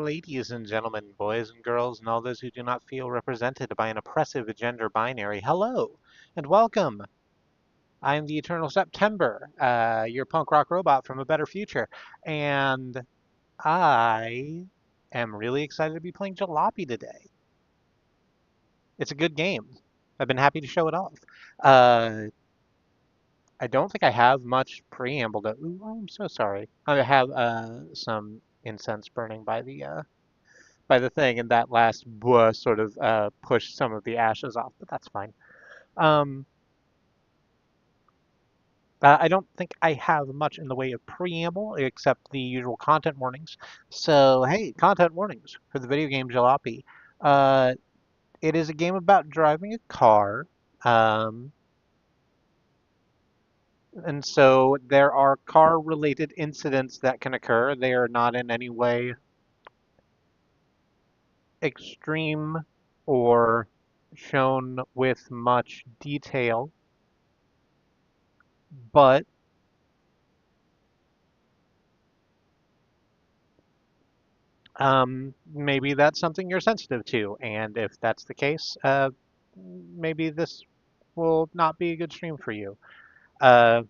ladies and gentlemen, boys and girls, and all those who do not feel represented by an oppressive gender binary. Hello and welcome. I'm the Eternal September, your punk rock robot from a better future, and I am really excited to be playing Jalopy today. It's a good game. I've been happy to show it off. Uh, I don't think I have much preamble to. Ooh, I'm so sorry. I have some incense burning by the thing, and that last buh sort of pushed some of the ashes off, but that's fine. Um, I don't think I have much in the way of preamble except the usual content warnings. So, hey, content warnings for the video game Jalopy. Uh, it is a game about driving a car, um, and so there are car-related incidents that can occur. They are not in any way extreme or shown with much detail, but maybe that's something you're sensitive to. And if that's the case, maybe this will not be a good stream for you. Uh,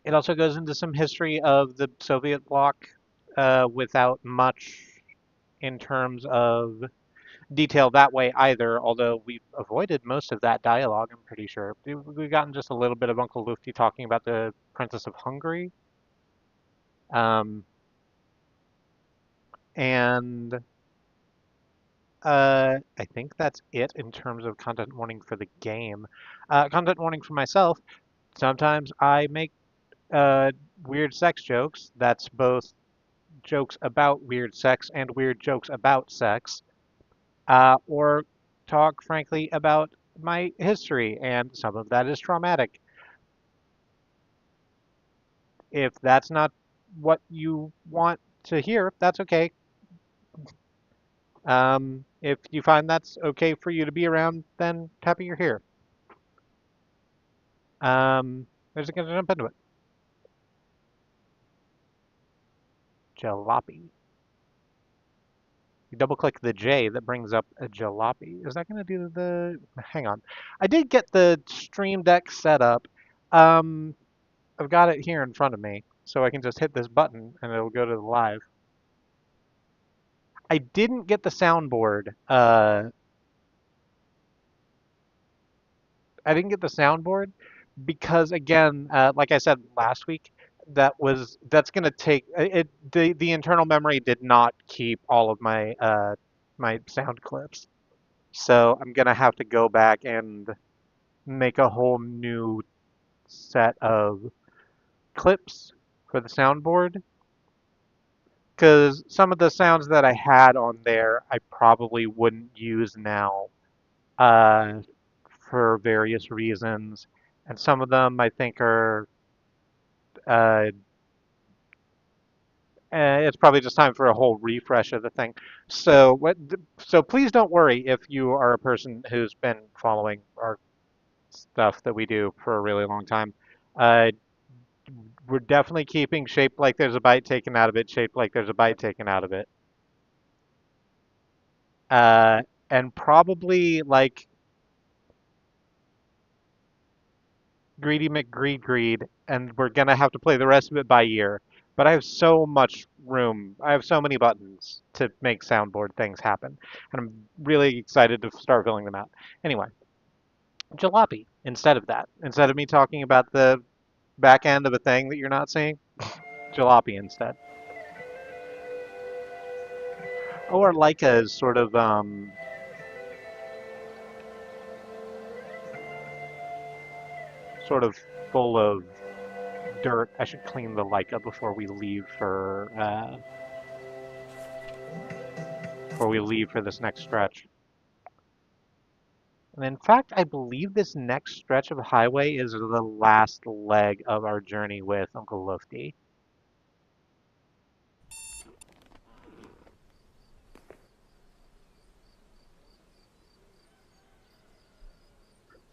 it also goes into some history of the Soviet bloc without much in terms of detail that way either, although we've avoided most of that dialogue, I'm pretty sure. We've gotten just a little bit of Uncle Lufty talking about the Princess of Hungary. Um, and I think that's it in terms of content warning for the game. Content warning for myself. Sometimes I make uh, weird sex jokes. That's both jokes about weird sex and weird jokes about sex. Or talk frankly about my history, and some of that is traumatic. If that's not what you want to hear, that's okay. If you find that's okay for you to be around, then happy you're here. We're just gonna jump into it. Jalopy. You double click the J that brings up a jalopy. Is that gonna do the, hang on. I did get the Stream Deck set up. Um, I've got it here in front of me, so I can just hit this button and it'll go to the live. I didn't get the soundboard. I didn't get the soundboard because again, like I said last week, that's gonna take it. The internal memory did not keep all of my sound clips, so I'm gonna have to go back and make a whole new set of clips for the soundboard. Because some of the sounds that I had on there, I probably wouldn't use now uh, for various reasons. And some of them I think are, uh, it's probably just time for a whole refresh of the thing. So so please don't worry if you are a person who's been following our stuff that we do for a really long time. Uh, we're definitely keeping shaped like there's a bite taken out of it, shaped like there's a bite taken out of it. Uh, and probably like Greedy McGreed, and we're gonna have to play the rest of it by ear. But I have so much room. I have so many buttons to make soundboard things happen, and I'm really excited to start filling them out. Anyway, Jalopy. Instead of that, instead of me talking about the back end of a thing that you're not seeing, Jalopy instead. Or Leica is sort of full of dirt. I should clean the Leica before we leave for this next stretch. And in fact, I believe this next stretch of highway is the last leg of our journey with Uncle Lufty.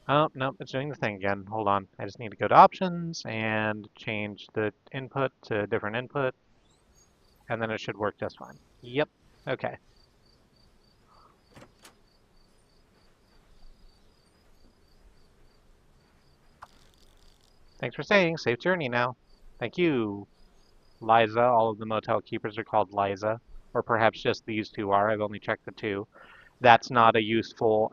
Oh, no, it's doing the thing again. Hold on. I just need to go to options and change the input to a different input. And then it should work just fine. Yep. Okay. Thanks for staying. Safe journey now. Thank you, Liza. All of the motel keepers are called Liza. Or perhaps just these two are. I've only checked the two. That's not a useful,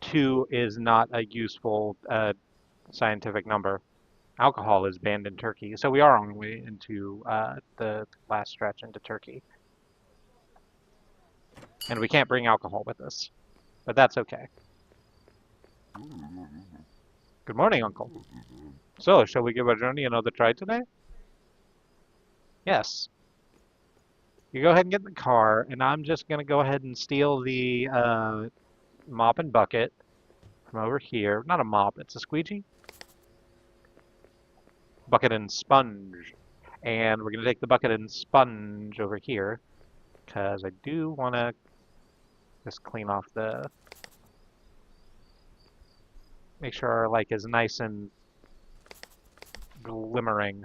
2 is not a useful scientific number. Alcohol is banned in Turkey. So we are on our way into the last stretch into Turkey. And we can't bring alcohol with us. But that's okay. Good morning, Uncle. So, shall we give our journey another try today? Yes. You go ahead and get in the car, and I'm just going to go ahead and steal the mop and bucket from over here. Not a mop, it's a squeegee. Bucket and sponge. And we're going to take the bucket and sponge over here, because I do want to just clean off the... Make sure our lake is nice and glimmering.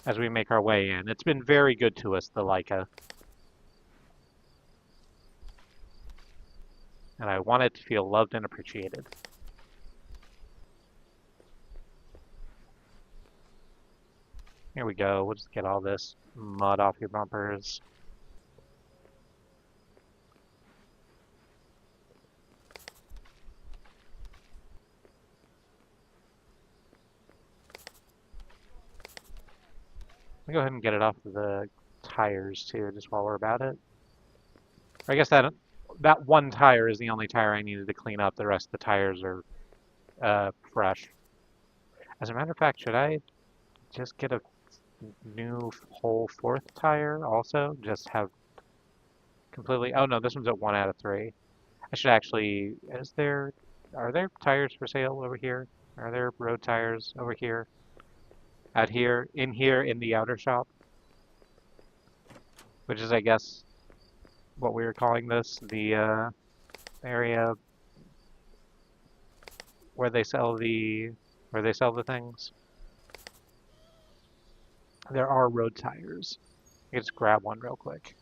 As we make our way in. It's been very good to us, the Leica. And I want it to feel loved and appreciated. Here we go. We'll just get all this mud off your bumpers. Let me go ahead and get it off the tires too, just while we're about it. I guess that one tire is the only tire I needed to clean up. The rest of the tires are fresh. As a matter of fact, should I just get a new whole 4th tire also? Just have completely... Oh no, this one's at 1 out of 3. I should actually... Are there tires for sale over here? Are there road tires over here? Out here, in the outer shop? Which is, I guess, what we were calling this, the area where they sell the things. There are road tires. I can just grab one real quick.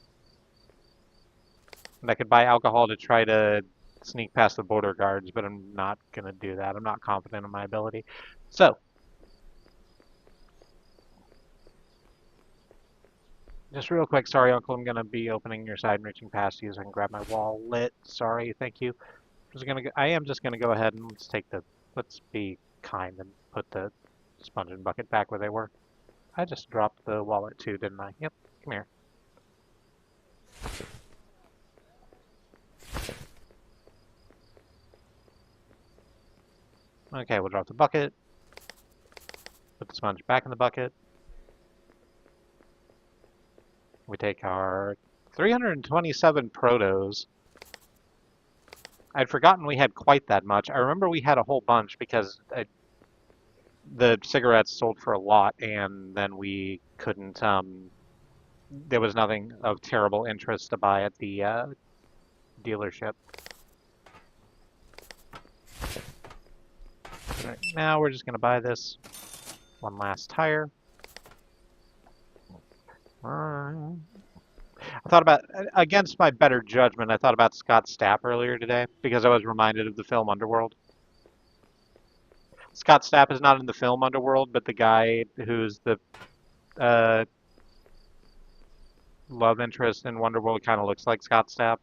And I could buy alcohol to try to sneak past the border guards, but I'm not gonna do that. I'm not confident in my ability. So, just real quick, sorry, Uncle, I'm gonna be opening your side and reaching past you so I can grab my wallet. Sorry, thank you. I am just gonna go ahead and let's be kind and put the sponge and bucket back where they were. I just dropped the wallet too, didn't I? Yep, come here. Okay, we'll drop the bucket. Put the sponge back in the bucket. We take our 327 protos. I'd forgotten we had quite that much. I remember we had a whole bunch because the cigarettes sold for a lot, and then we couldn't, there was nothing of terrible interest to buy at the dealership. Right, now we're just going to buy this one last tire. I thought about, against my better judgment, I thought about Scott Stapp earlier today because I was reminded of the film Underworld. Scott Stapp is not in the film Underworld, but the guy who's the love interest in Wonderworld kind of looks like Scott Stapp.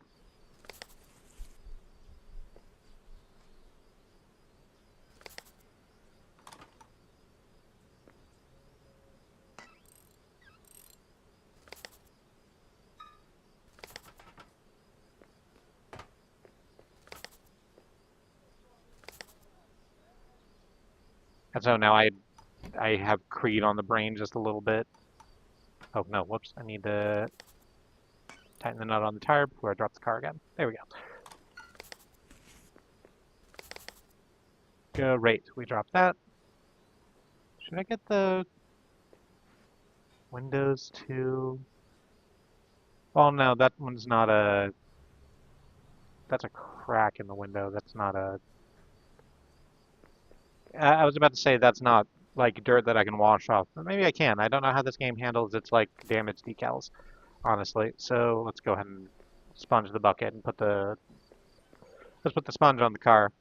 And so now I have Creed on the brain just a little bit. Oh no, whoops, I need to tighten the nut on the tire before I drop the car again. There we go. Great, we dropped that. Should I get the windows too? Well, no, that one's not a That's a crack in the window. That's not a... I was about to say that's not like dirt that I can wash off. But maybe I can. I don't know how this game handles its like damage decals, honestly. So let's go ahead and sponge the bucket and let's put the sponge on the car.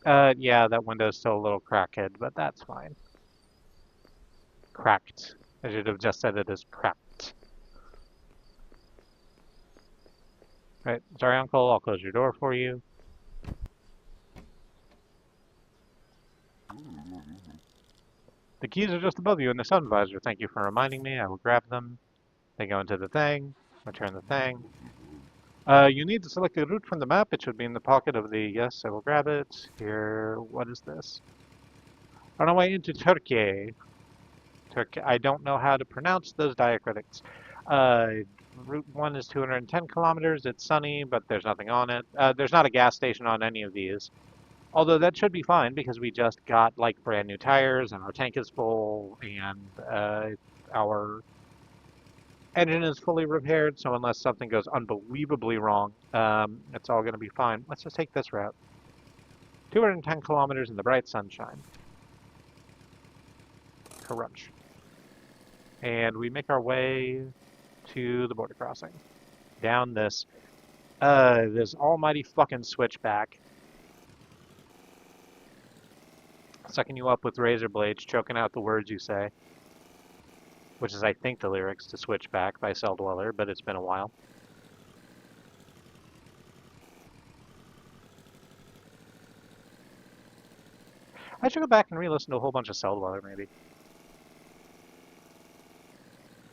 Yeah, that window's still a little crackhead, but that's fine. Cracked. I should have just said it as cracked. Right, sorry, Uncle. I'll close your door for you. The keys are just above you in the sun visor. Thank you for reminding me. I will grab them. They go into the thing. Return the thing. You need to select a route from the map. It should be in the pocket of the... Yes, I will grab it. Here, what is this? On our way into Turkey. I don't know how to pronounce those diacritics. Route 1 is 210 kilometers. It's sunny, but there's nothing on it. There's not a gas station on any of these. Although that should be fine because we just got like brand new tires and our tank is full and our engine is fully repaired. So unless something goes unbelievably wrong, it's all going to be fine. Let's just take this route. 210 kilometers in the bright sunshine. Crunch. And we make our way to the border crossing. Down this almighty fucking switchback. Sucking you up with razor blades, choking out the words you say. Which is, I think, the lyrics to Switchback by Cell Dweller, but it's been a while. I should go back and re-listen to a whole bunch of Cell Dweller, maybe.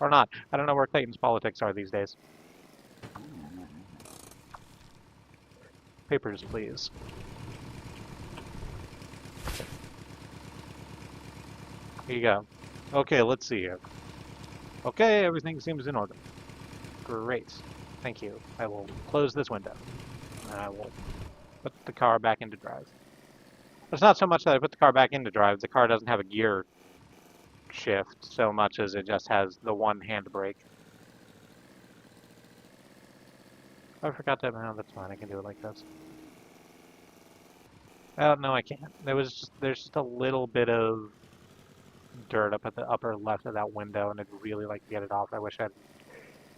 Or not. I don't know where Clayton's politics are these days. Papers, please. Here you go. Okay, let's see here. Okay, everything seems in order. Great. Thank you. I will close this window. And I will put the car back into drive. It's not so much that I put the car back into drive. The car doesn't have a gear shift so much as it just has the one handbrake. I forgot that. No, that's fine. I can do it like this. Oh, no, I can't. There's just a little bit of dirt up at the upper left of that window, and I'd really like to get it off. I wish I'd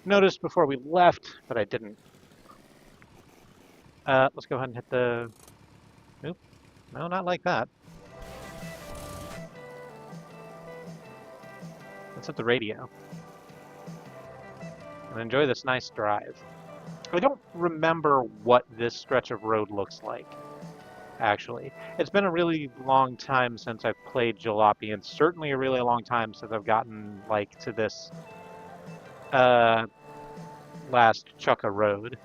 noticed before we left, but I didn't. Let's go ahead and hit the... Nope. No, not like that. Let's hit the radio. And enjoy this nice drive. I don't remember what this stretch of road looks like, actually. It's been a really long time since I've played Jalopy, and certainly a really long time since I've gotten, like, to this, last Chukka road.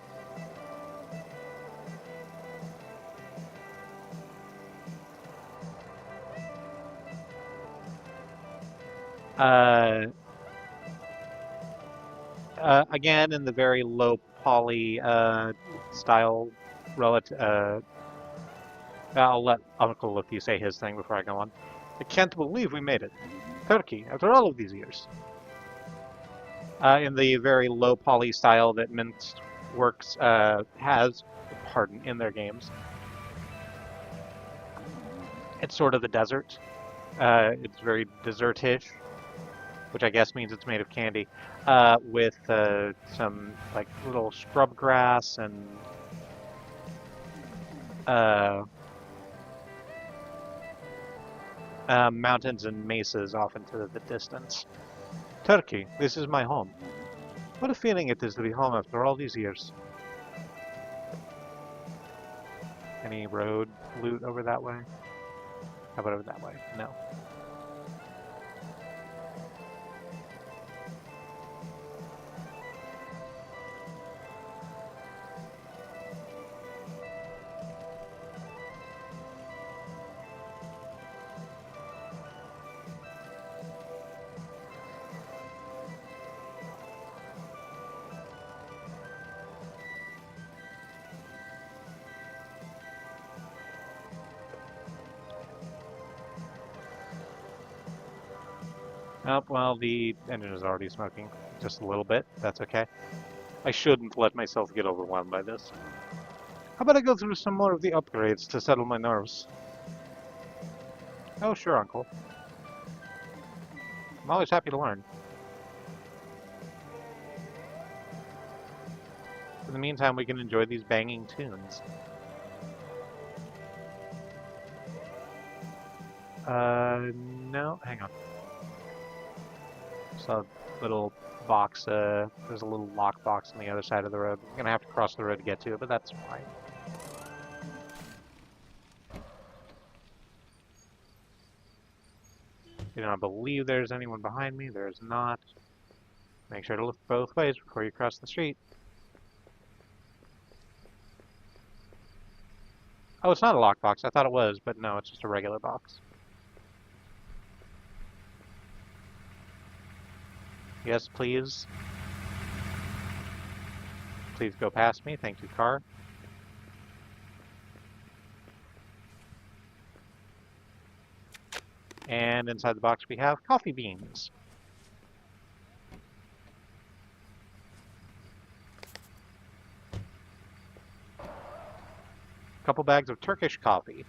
Again, in the very low poly, style relative, I'll let Uncle Luffy say his thing before I go on. I can't believe we made it. Turkey, after all of these years. In the very low poly style that Mint Works has, pardon, in their games. It's sort of the desert. It's very desert-ish, which I guess means it's made of candy, with some like little scrub grass and mountains and mesas off into the distance. Turkey, this is my home. What a feeling it is to be home after all these years. Any road loot over that way? How about over that way? No. Oh, well, the engine is already smoking. Just a little bit. That's okay. I shouldn't let myself get overwhelmed by this. How about I go through some more of the upgrades to settle my nerves? Oh, sure, Uncle. I'm always happy to learn. In the meantime, we can enjoy these banging tunes. No, hang on. So, little box, there's a little lock box on the other side of the road. I'm gonna have to cross the road to get to it, but that's fine. You don't believe there's anyone behind me. There's not. Make sure to look both ways before you cross the street. Oh, it's not a lockbox. I thought it was, but no, it's just a regular box. Yes, please. Please go past me. Thank you, car. And inside the box we have coffee beans. A couple bags of Turkish coffee.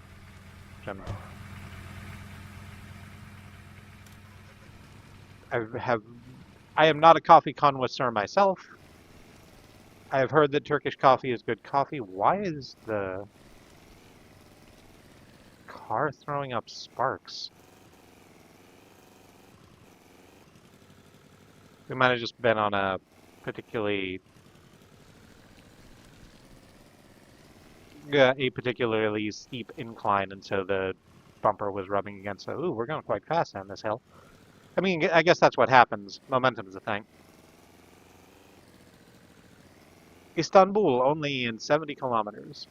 I am not a coffee connoisseur myself. I have heard that Turkish coffee is good coffee. Why is the car throwing up sparks? We might have just been on a particularly steep incline, and so the bumper was rubbing against it. Ooh, we're going quite fast down this hill. I mean, I guess that's what happens. Momentum is a thing. Istanbul, only in 70 kilometers.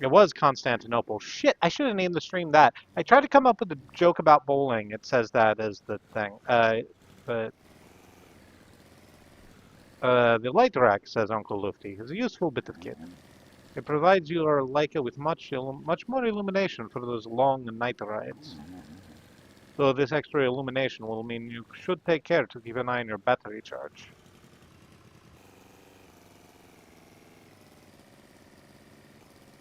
It was Constantinople. Shit, I should have named the stream that. I tried to come up with a joke about bowling. It says that as the thing. But the light rack, says Uncle Lufty, is a useful bit of kit. It provides your Leica with much more illumination for those long night rides. Though this extra illumination will mean you should take care to keep an eye on your battery charge.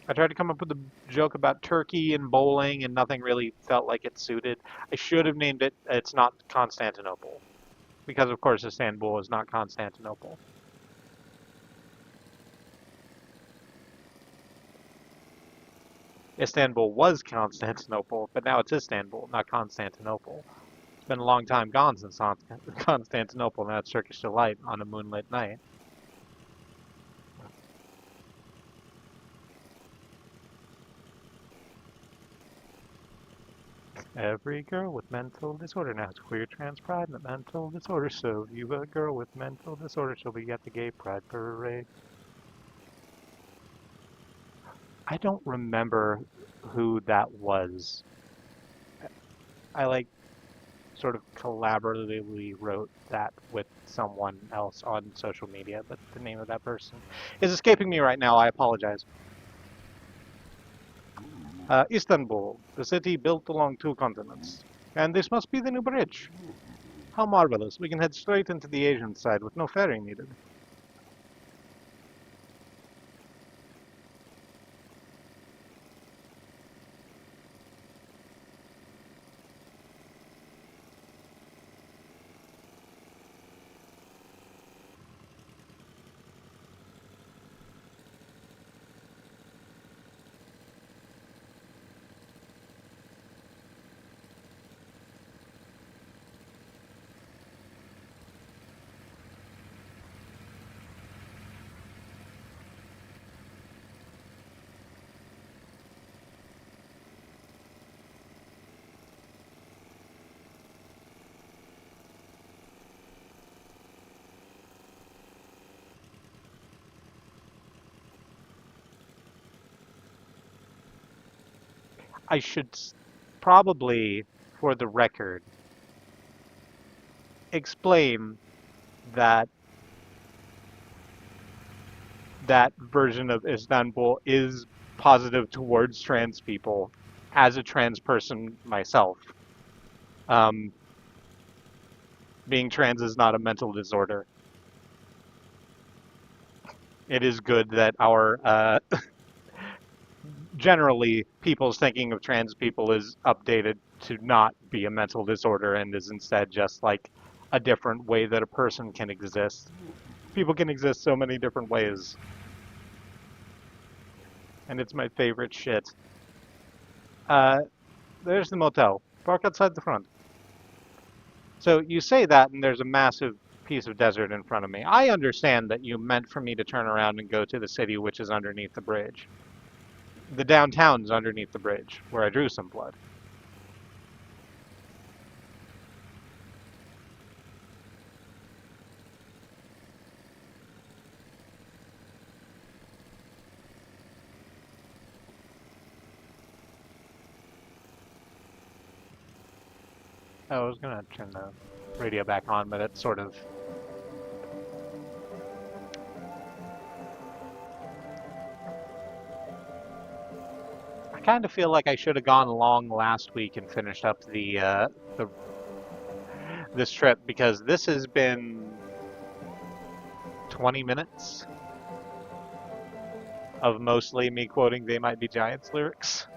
I tried to come up with a joke about Turkey and bowling, and nothing really felt like it suited. I should have named it, it's not Constantinople. Because, of course, Istanbul is not Constantinople. Istanbul was Constantinople, but now it's Istanbul, not Constantinople. It's been a long time gone since Constantinople, now it's Turkish delight on a moonlit night. Every girl with mental disorder now has queer trans pride and a mental disorder. So if you a girl with mental disorder, she'll be at the gay pride parade. I don't remember who that was. I like sort of collaboratively wrote that with someone else on social media, but the name of that person is escaping me right now. I apologize. Istanbul, the city built along two continents. And this must be the new bridge. How marvelous. We can head straight into the Asian side with no ferry needed. I should probably, for the record, explain that that version of Istanbul is positive towards trans people as a trans person myself. Um, Being trans is not a mental disorder. It is good that our generally people's thinking of trans people is updated to not be a mental disorder and is instead just like a different way that a person can exist. People can exist so many different ways, and it's my favorite shit. Uh, there's the motel. Park outside the front. So you say that, and there's a massive piece of desert in front of me. I understand that you meant for me to turn around and go to the city, which is underneath the bridge. The downtown's underneath the bridge, where I drew some blood. Oh, I was gonna turn the radio back on, but it's sort of... I kind of feel like I should have gone along last week and finished up the this trip, because this has been 20 minutes of mostly me quoting They Might Be Giants lyrics.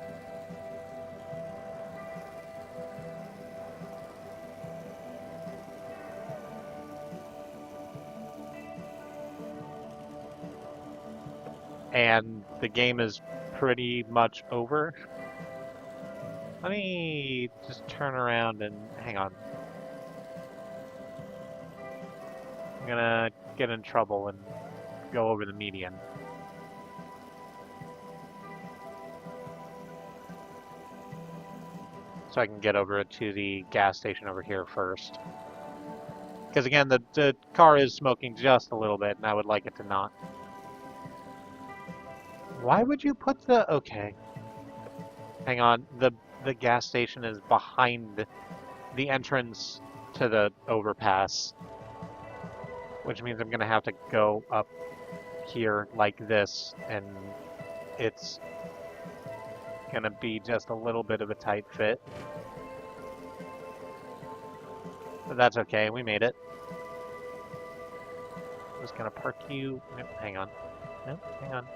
And the game is pretty much over. Let me just turn around and hang on. I'm gonna get in trouble and go over the median. So I can get over to the gas station over here first. Because again, the car is smoking just a little bit, and I would like it to not. Why would you put the... Okay. Hang on. The gas station is behind the entrance to the overpass. Which means I'm going to have to go up here like this, and it's going to be just a little bit of a tight fit. But that's okay. We made it. I'm just going to park you... Nope, hang on. Nope, hang on.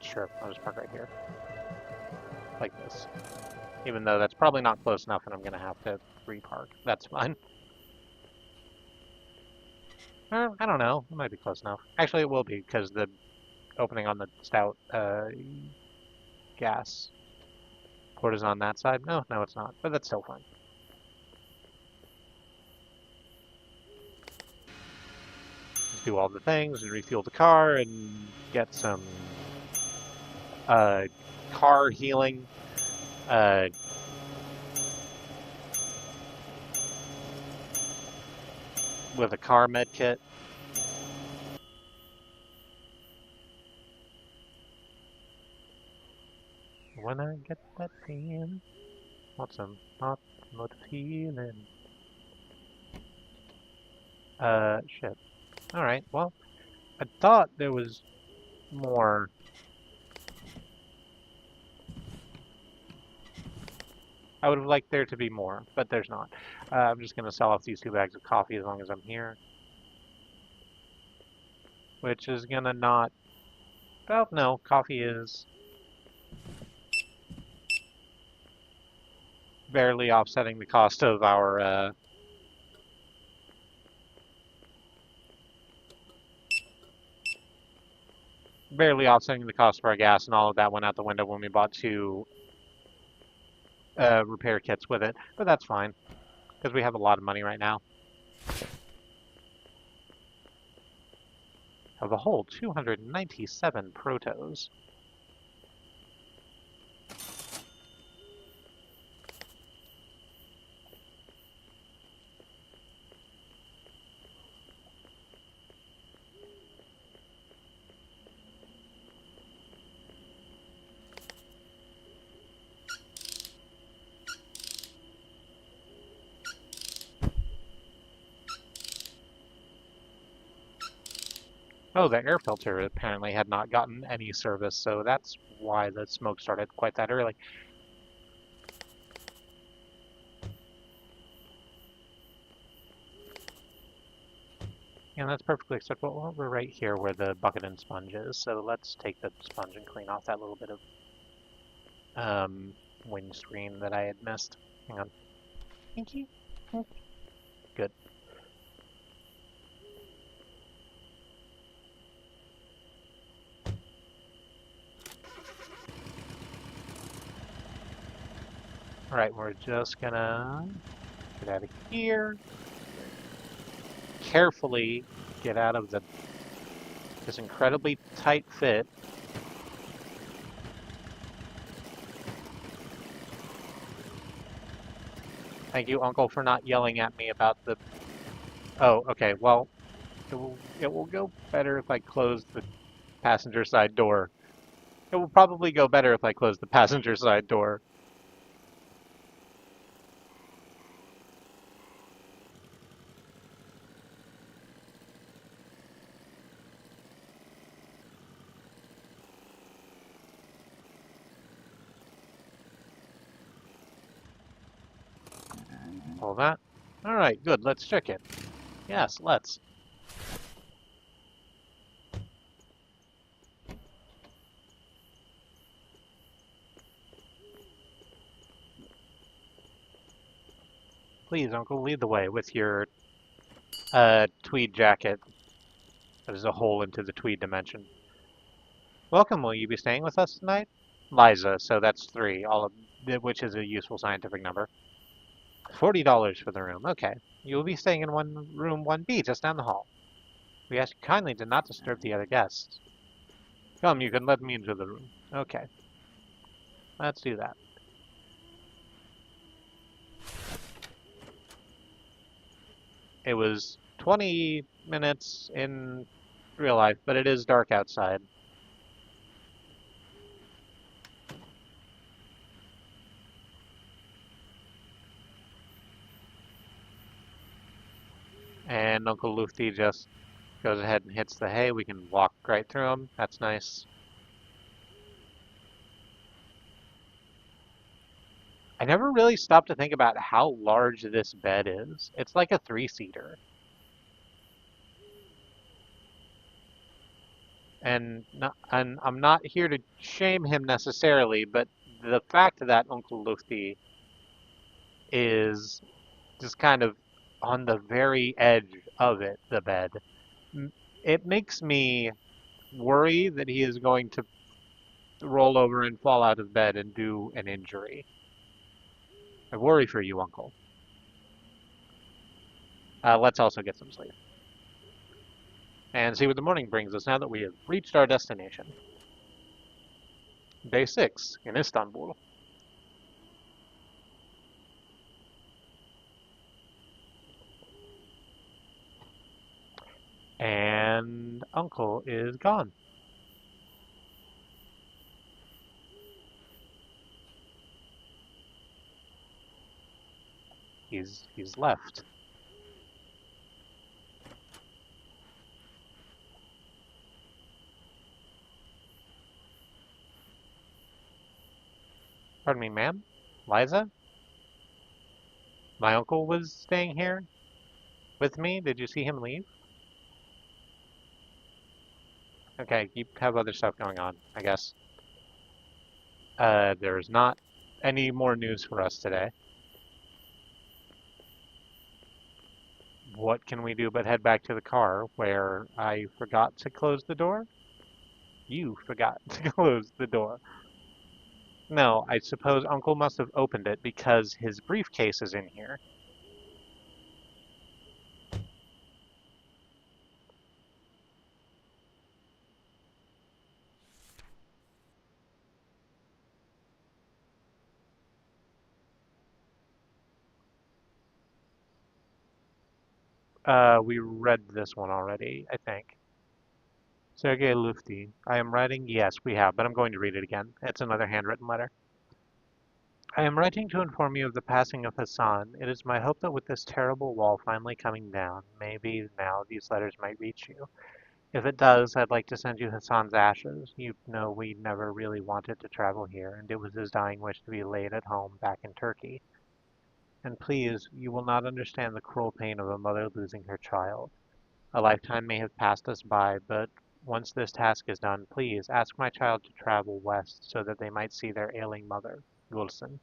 Sure, I'll just park right here. Like this. Even though that's probably not close enough and I'm gonna have to repark. That's fine. I don't know. It might be close enough. Actually, it will be, because the opening on the stout gas port is on that side. No, it's not. But that's still fine. Just do all the things and refuel the car and get some car healing. With a car med kit. When I get that feeling, what's some hot motor feeling? Shit. Alright, well, I thought there was more. I would have liked there to be more, but there's not. I'm just going to sell off these 2 bags of coffee as long as I'm here. Which is going to not... Oh, no, coffee is barely offsetting the cost of our... barely offsetting the cost of our gas, and all of that went out the window when we bought 2 repair kits with it. But that's fine, because we have a lot of money right now. Of a whole 297 protos. Oh, the air filter apparently had not gotten any service, so that's why the smoke started quite that early. And that's perfectly acceptable. Well, we're right here where the bucket and sponge is, so let's take the sponge and clean off that little bit of windscreen that I had missed. Hang on. Thank you. Good. Alright, we're just gonna get out of here. Carefully get out of this incredibly tight fit. Thank you, Uncle, for not yelling at me about the... Oh, okay, well, it will go better if I close the passenger side door. It will probably go better if I close the passenger side door. All that. Alright, good, let's check it. Yes, let's. Please, Uncle, lead the way with your tweed jacket. That is a hole into the tweed dimension. Welcome, will you be staying with us tonight? Liza, so that's 3, all of which is a useful scientific number. $40 for the room, okay. You will be staying in room 1B, just down the hall. We ask you kindly to not disturb the other guests. Come, you can let me into the room. Okay. Let's do that. It was 20 minutes in real life, but it is dark outside. And Uncle Lufty just goes ahead and hits the hay. We can walk right through them. That's nice. I never really stopped to think about how large this bed is. It's like a 3-seater. And I'm not here to shame him necessarily, but the fact that Uncle Lufty is just kind of on the very edge of it, the bed, it makes me worry that he is going to roll over and fall out of bed and do an injury. I worry for you, Uncle. Let's also get some sleep. And see what the morning brings us now that we have reached our destination. Day 6 in Istanbul. And Uncle is gone. He's left. Pardon me, ma'am? Liza? My uncle was staying here with me. Did you see him leave? Okay, you have other stuff going on, I guess. There's not any more news for us today. What can we do but head back to the car where I forgot to close the door? You forgot to close the door. No, I suppose Uncle must have opened it because his briefcase is in here. We read this one already, I think. Sergei Lufty. I am writing, yes, we have, but I'm going to read it again. It's another handwritten letter. I am writing to inform you of the passing of Hassan. It is my hope that with this terrible wall finally coming down, maybe now these letters might reach you. If it does, I'd like to send you Hassan's ashes. You know we never really wanted to travel here, and it was his dying wish to be laid at home back in Turkey. And please, you will not understand the cruel pain of a mother losing her child. A lifetime may have passed us by, but once this task is done, please ask my child to travel west so that they might see their ailing mother, Gulsen.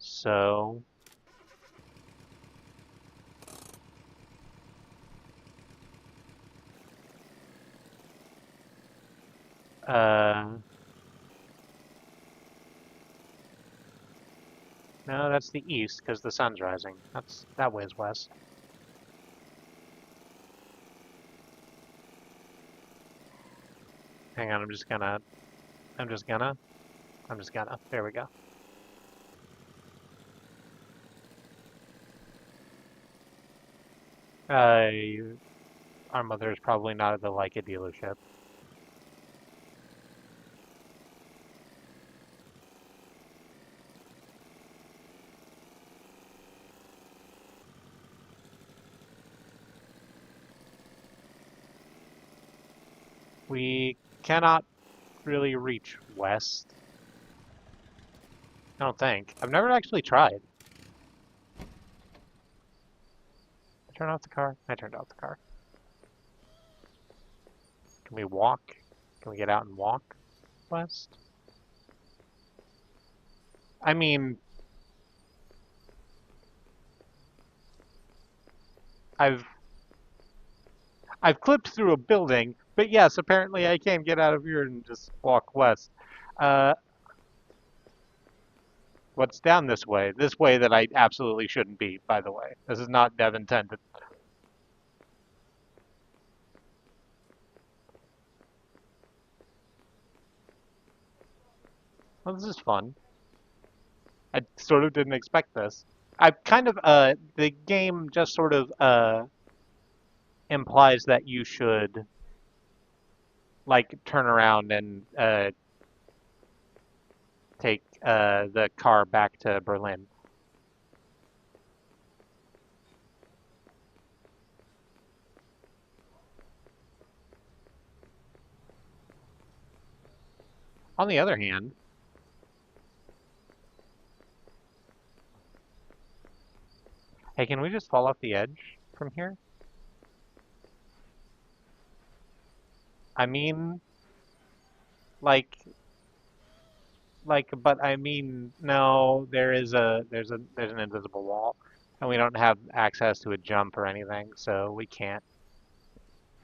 So, uh, no, that's the east because the sun's rising. That way's west. Hang on, I'm just gonna, there we go. Our mother is probably not at the Leica dealership. We cannot really reach west. I don't think. I've never actually tried. Turn off the car. I turned off the car. Can we walk? Can we get out and walk west? I mean, I've I've clipped through a building, but yes, apparently I can get out of here and just walk west. Uh, what's down this way? This way that I absolutely shouldn't be, by the way. This is not dev intended. Well, this is fun. I sort of didn't expect this. I kind of, the game just sort of, implies that you should, like, turn around and, take, the car back to Berlin. On the other hand, hey, can we just fall off the edge from here? I mean, like, but I mean, no, there's an invisible wall, and we don't have access to a jump or anything, so we can't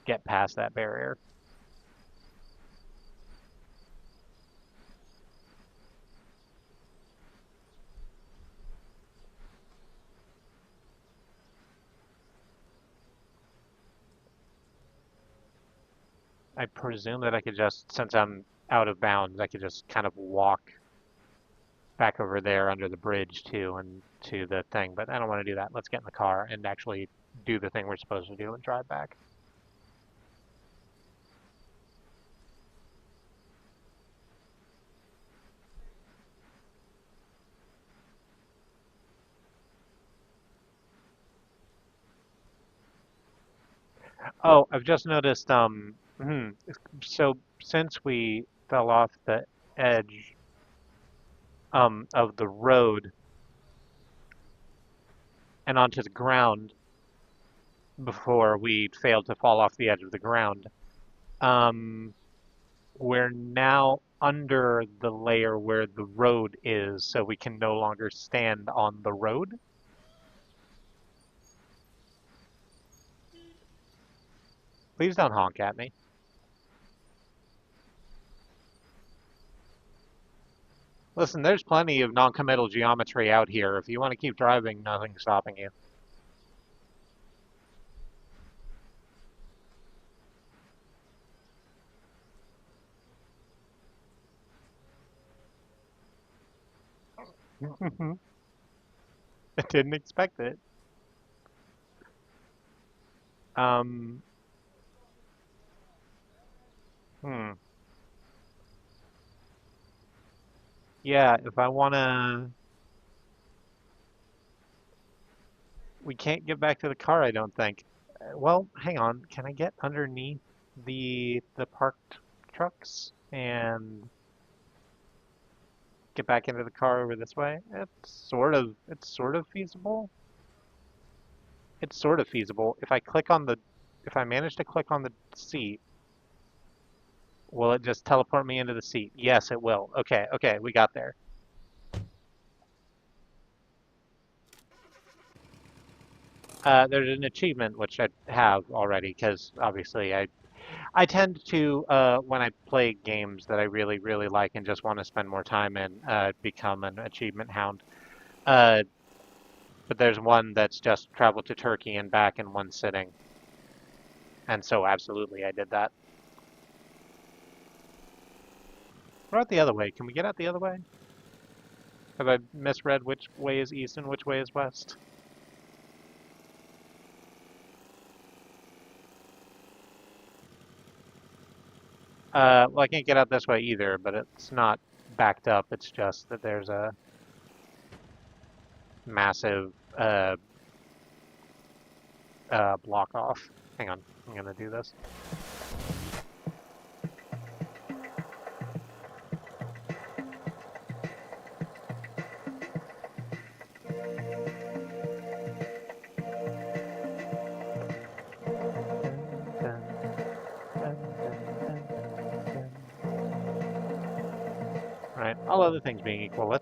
get past that barrier. I presume that I could just, since I'm out of bounds, I could just kind of walk back over there under the bridge too and to the thing, but I don't want to do that. Let's get in the car and actually do the thing we're supposed to do and drive back. Oh, I've just noticed, so since we fell off the edge, of the road and onto the ground before we failed to fall off the edge of the ground, um, we're now under the layer where the road is, so we can no longer stand on the road. Please don't honk at me. Listen, there's plenty of non-committal geometry out here. If you want to keep driving, nothing's stopping you. I didn't expect it. Um, hmm. Yeah, if I wanna... We can't get back to the car, I don't think. Well, hang on. Can I get underneath the parked trucks and get back into the car over this way? It's sort of feasible. It's sort of feasible. If I manage to click on the seat, will it just teleport me into the seat? Yes, it will. Okay, okay, we got there. There's an achievement which I have already because obviously I tend to when I play games that I really really like and just want to spend more time in become an achievement hound. Uh, but there's one that's just travel to Turkey and back in one sitting, and so absolutely I did that. What about the other way? Can we get out the other way? Have I misread which way is east and which way is west? Well, I can't get out this way either, but it's not backed up. It's just that there's a massive block off. Hang on, I'm gonna do this. Right. All other things being equal,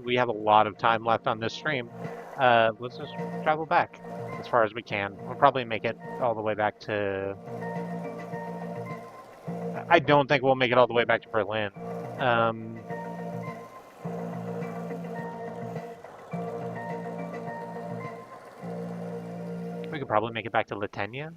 we have a lot of time left on this stream. Let's just travel back as far as we can. We'll probably make it all the way back to... I don't think we'll make it all the way back to Berlin. Um, we could probably make it back to Lithuania.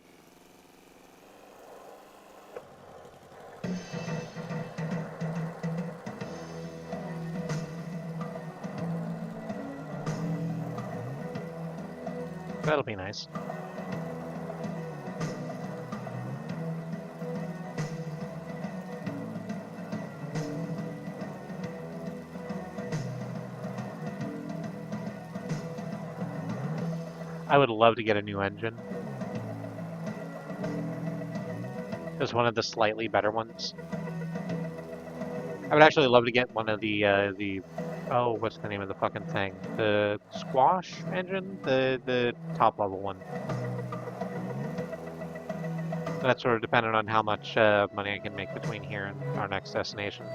That'll be nice. I would love to get a new engine. Just one of the slightly better ones. I would actually love to get one of the oh, what's the name of the fucking thing? The squash engine? The top level one. That's sort of dependent on how much money I can make between here and our next destination.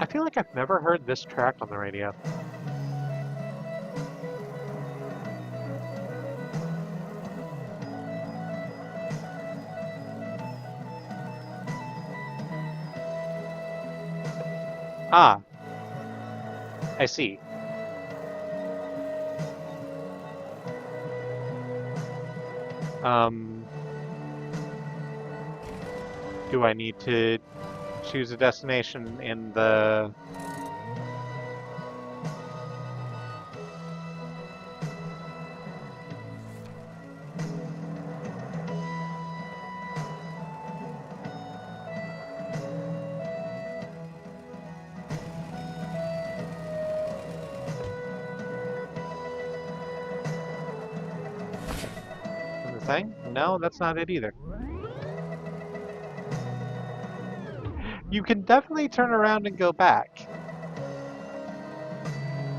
I feel like I've never heard this track on the radio. Ah, I see. Do I need to choose a destination in the... thing? No, that's not it either. You can definitely turn around and go back.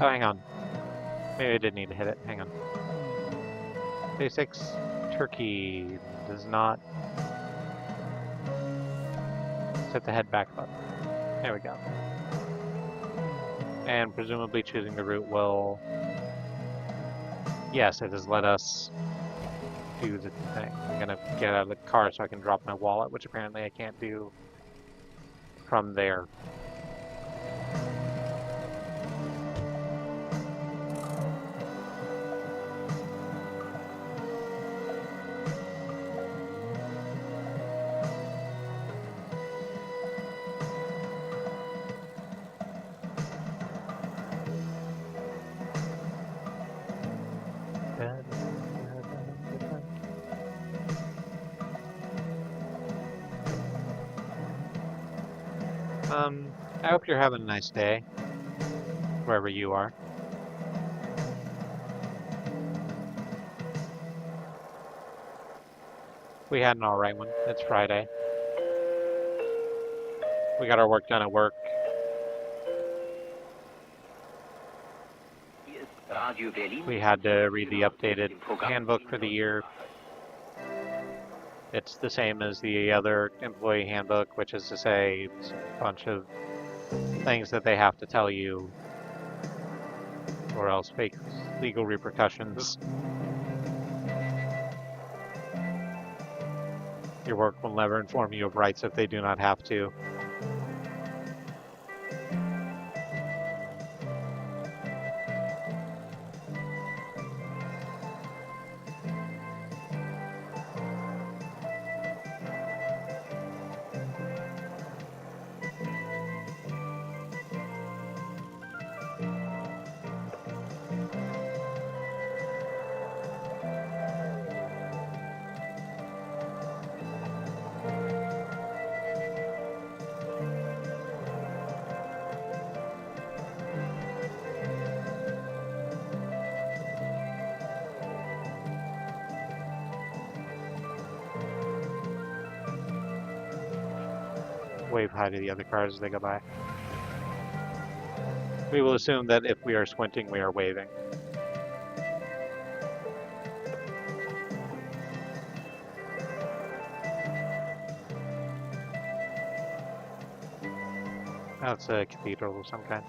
Oh, hang on. Maybe I did need to hit it. Hang on. Basics. Turkey does not... Set the head back button. There we go. And presumably choosing the route will... Yes, it has let us do the thing. I'm gonna get out of the car so I can drop my wallet, which apparently I can't do from there. I hope you're having a nice day, wherever you are. We had an alright one. It's Friday. We got our work done at work. We had to read the updated handbook for the year. It's the same as the other employee handbook, which is to say it's a bunch of things that they have to tell you or else face legal repercussions. Your work will never inform you of rights if they do not have to. Wave hi to the other cars as they go by. We will assume that if we are squinting, we are waving. That's a cathedral of some kind.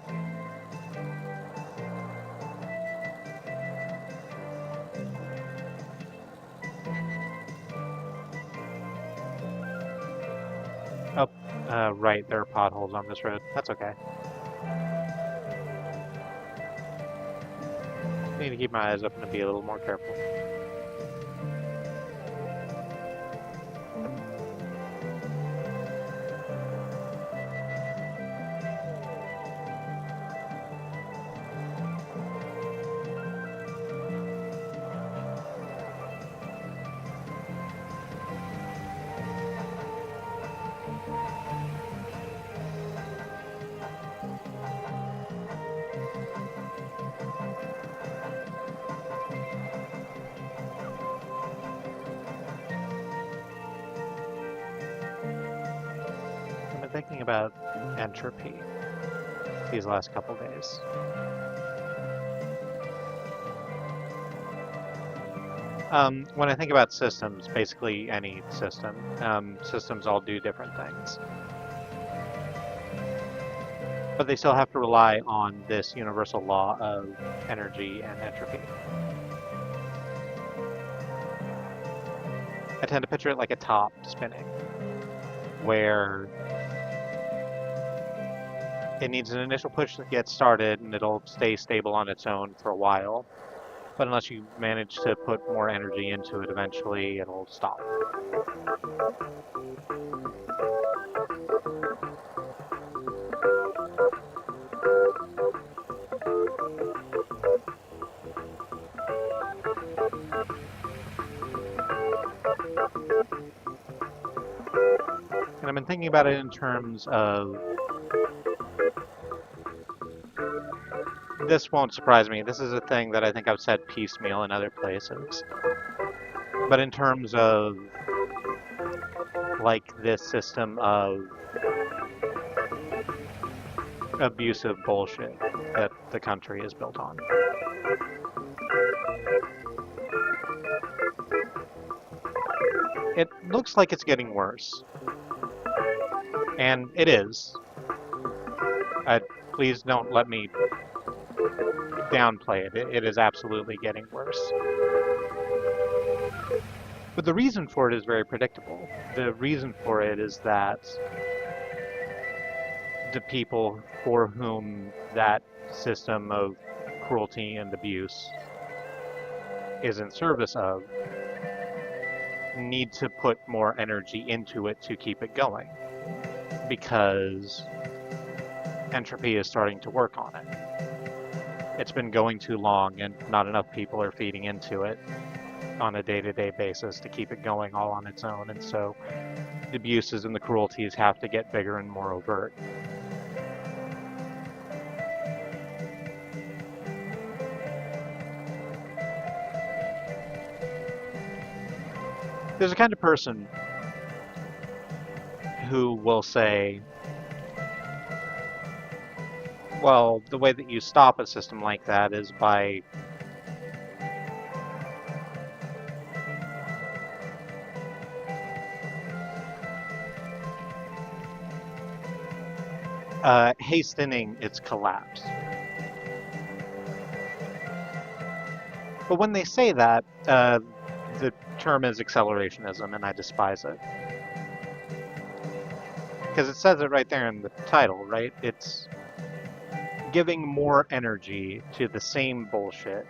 Oh, right, there are potholes on this road. That's okay. Need to keep my eyes open and be a little more careful. I've been thinking about entropy these last couple days. When I think about systems, basically any system, systems all do different things. But they still have to rely on this universal law of energy and entropy. I tend to picture it like a top spinning, where it needs an initial push to get started and it'll stay stable on its own for a while. But unless you manage to put more energy into it, eventually it'll stop. And I've been thinking about it in terms of, this won't surprise me, this is a thing that I think I've said piecemeal in other places. But in terms of, like, this system of abusive bullshit that the country is built on. It looks like it's getting worse. And it is. Please don't let me downplay it. It is absolutely getting worse. But the reason for it is very predictable. The reason for it is that the people for whom that system of cruelty and abuse is in service of need to put more energy into it to keep it going, because entropy is starting to work on it. It's been going too long and not enough people are feeding into it on a day-to-day basis to keep it going all on its own, and so the abuses and the cruelties have to get bigger and more overt. There's a kind of person who will say, well, the way that you stop a system like that is by hastening its collapse. But when they say that, the term is accelerationism, and I despise it. Because it says it right there in the title, right? It's giving more energy to the same bullshit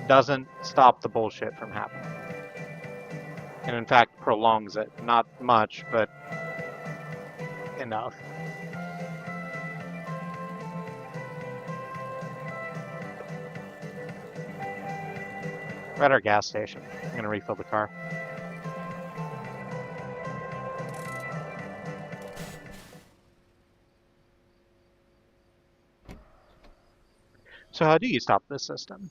doesn't stop the bullshit from happening. And in fact, prolongs it. Not much, but enough. We're at our gas station. I'm going to refill the car. So how do you stop this system?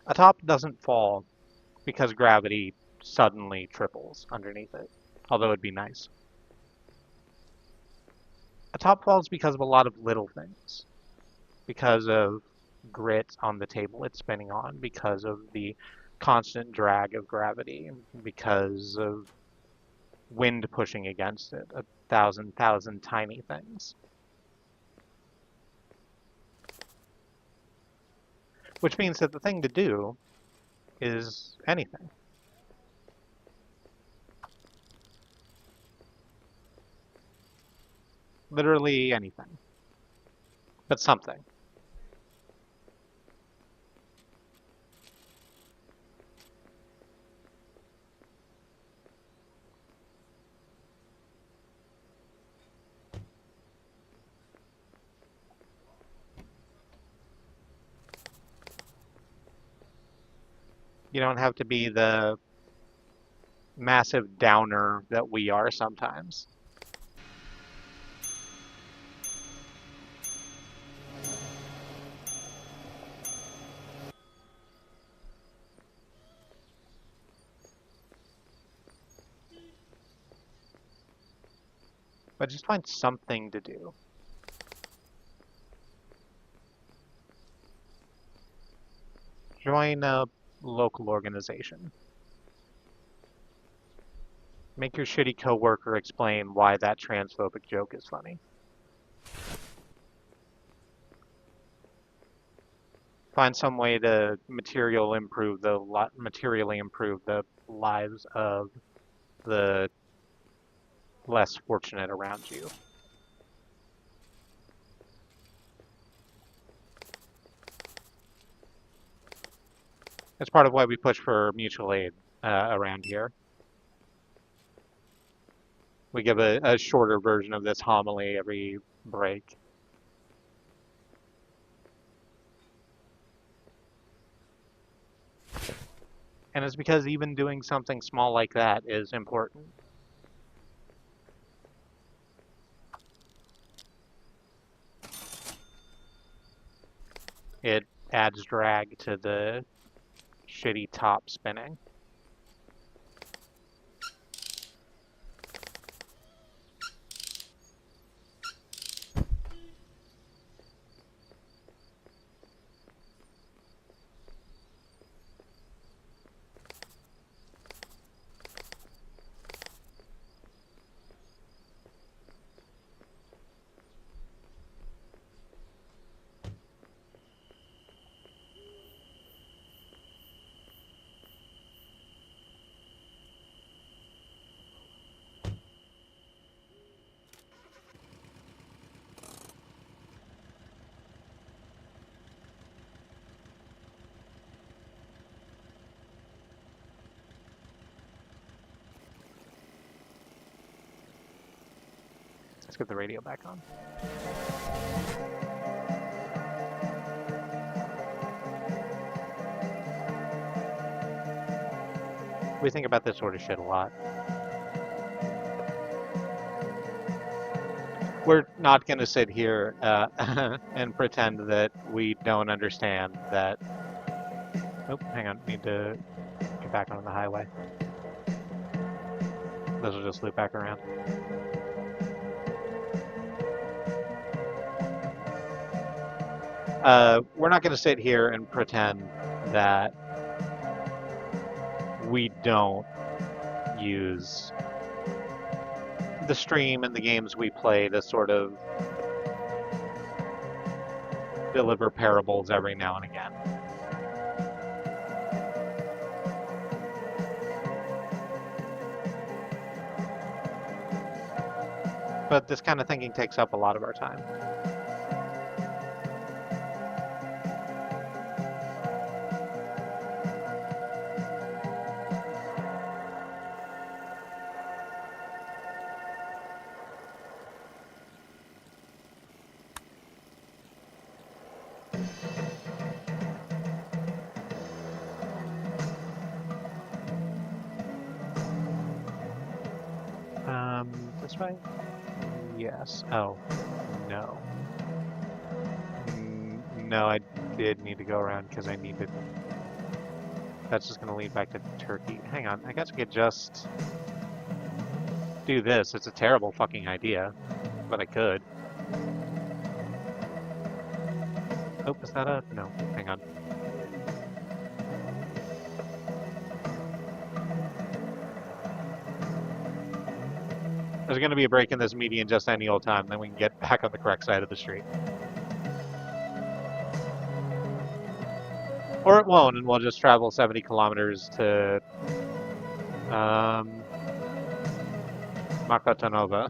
A top doesn't fall because gravity suddenly triples underneath it, although it'd be nice. A top falls because of a lot of little things. Because of grit on the table it's spinning on, because of the constant drag of gravity, because of wind pushing against it, a thousand tiny things. Which means that the thing to do is anything. Literally anything. But something. You don't have to be the massive downer that we are sometimes. But just find something to do. Join a local organization. Make your shitty coworker explain why that transphobic joke is funny. Find some way to materially improve the lives of the less fortunate around you. That's part of why we push for mutual aid around here. We give a shorter version of this homily every break. And it's because even doing something small like that is important. It adds drag to the shitty top spinning. Let's get the radio back on. We think about this sort of shit a lot. We're not going to sit here and pretend that we don't understand that... Oh, hang on. Need to back on the highway. This will just loop back around. We're not going to sit here and pretend that we don't use the stream and the games we play to sort of deliver parables every now and again. But this kind of thinking takes up a lot of our time. This way? Yes. Oh, no. No, I did need to go around because I needed... That's just going to lead back to Turkey. Hang on, I guess I could just do this. It's a terrible fucking idea, but I could. Oh, is that a... No, hang on. There's going to be a break in this median just any old time, then we can get back on the correct side of the street. Or it won't, and we'll just travel 70 kilometers to Makatanova.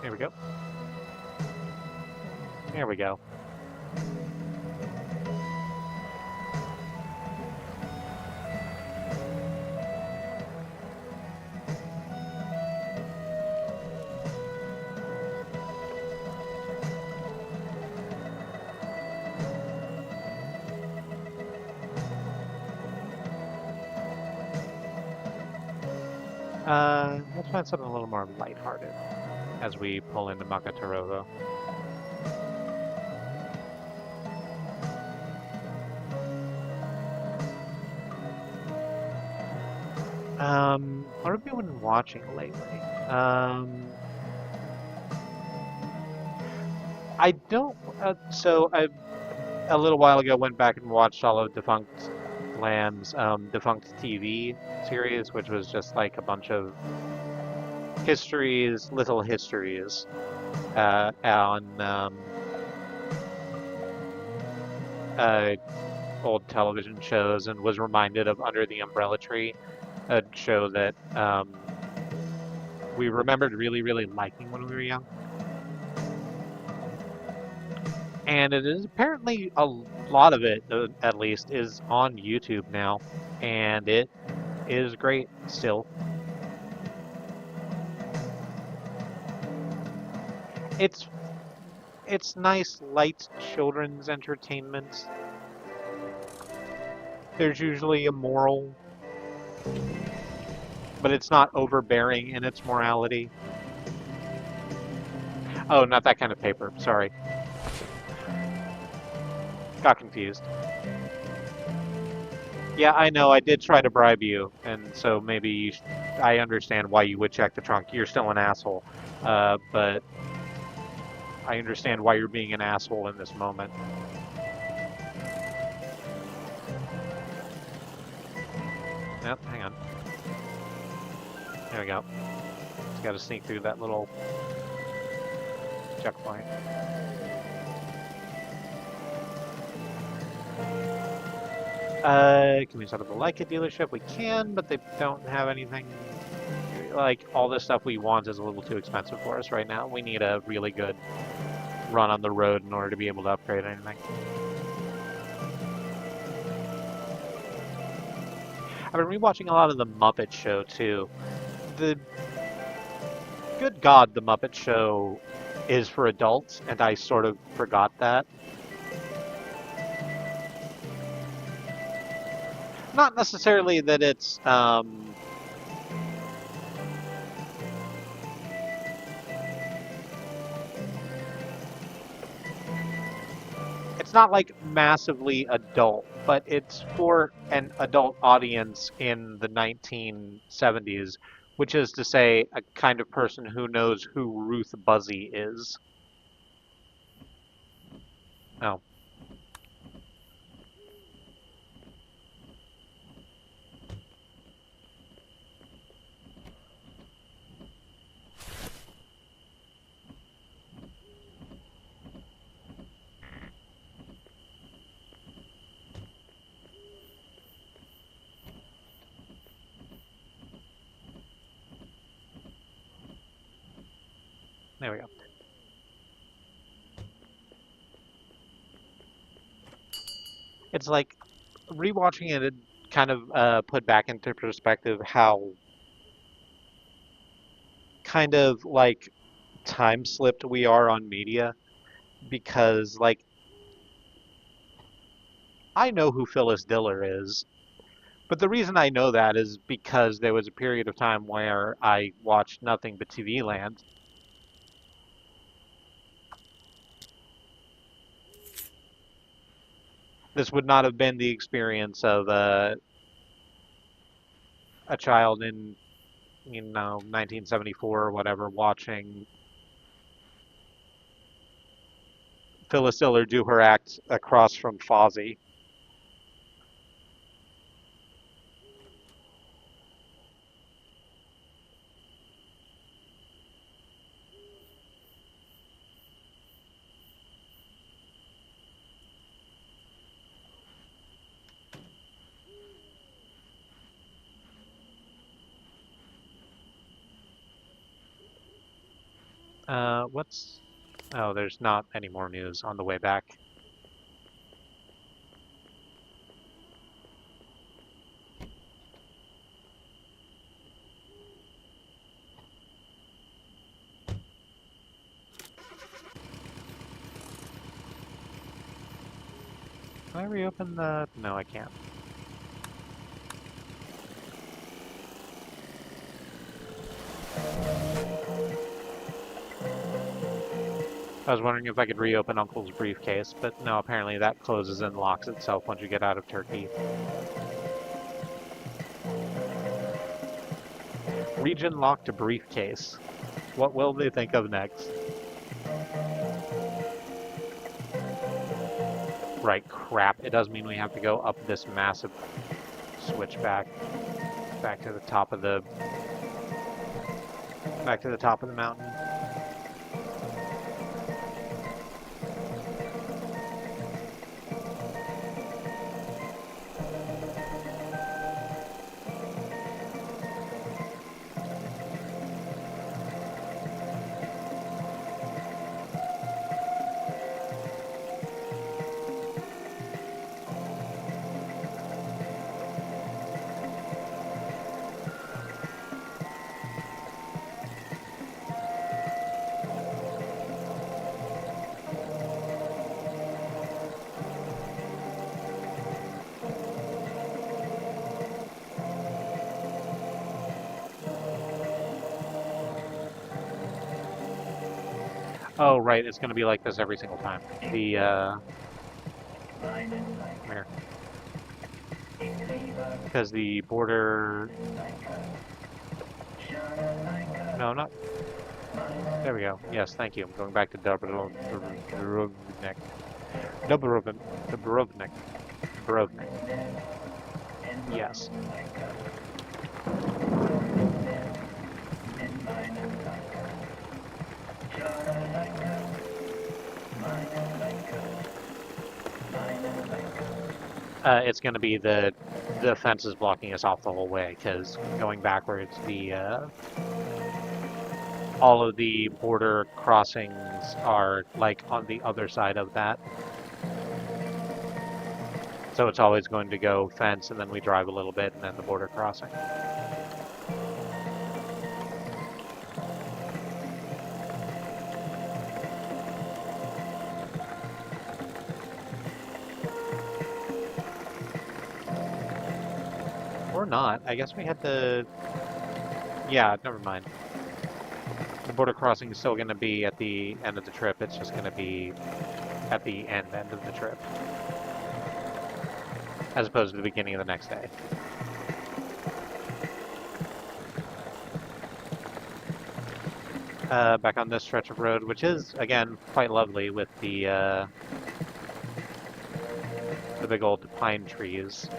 There we go. There we go. Let's find something a little more lighthearted as we pull into Makatarovo. What have you been watching lately? I don't, so I, a little while ago, went back and watched all of Defunct Land's Defunct TV series, which was just like a bunch of histories, little histories, on old television shows, and was reminded of Under the Umbrella Tree, a show that we remembered really, really liking when we were young. And it is apparently, a lot of it, at least, is on YouTube now, and it is great still. It's nice, light children's entertainment. There's usually a moral, but it's not overbearing in its morality. Oh, not that kind of paper, sorry. Got confused. Yeah, I know, I did try to bribe you, and so maybe I understand why you would check the trunk. You're still an asshole, but I understand why you're being an asshole in this moment. Yep, hang on. There we go. Just gotta sneak through that little checkpoint. Can we set up a Leica dealership? We can, but they don't have anything. Like, all the stuff we want is a little too expensive for us right now. We need a really good run on the road in order to be able to upgrade anything. I've been rewatching a lot of The Muppet Show, too. The Good God, The Muppet Show is for adults, and I sort of forgot that. Not necessarily that it's not like massively adult, but it's for an adult audience in the 1970s, which is to say, a kind of person who knows who Ruth Buzzy is. Oh, there we go. It's like rewatching it kind of put back into perspective how kind of like time slipped we are on media because like I know who Phyllis Diller is, but the reason I know that is because there was a period of time where I watched nothing but TV Land. This would not have been the experience of a child in 1974 or whatever watching Phyllis Diller do her act across from Fozzie. What's... Oh, there's not any more news on the way back. Can I reopen the... No, I can't. I was wondering if I could reopen Uncle's briefcase, but no, apparently that closes and locks itself once you get out of Turkey. Region locked to briefcase. What will they think of next? Right, crap. It does mean we have to go up this massive switchback back to the top of the mountain. Oh, right, it's going to be like this every single time. The, Here. Because the border... No, not... There we go. Yes, thank you. I'm going back to Dubrovnik. Dubrovnik. Yes. It's going to be the fence is blocking us off the whole way, because going backwards, all of the border crossings are like on the other side of that. So it's always going to go fence, and then we drive a little bit, and then the border crossing. Or not. I guess we had to... Yeah, never mind. The border crossing is still going to be at the end of the trip. It's just going to be at the end of the trip. As opposed to the beginning of the next day. Back on this stretch of road, which is, again, quite lovely with the big old pine trees.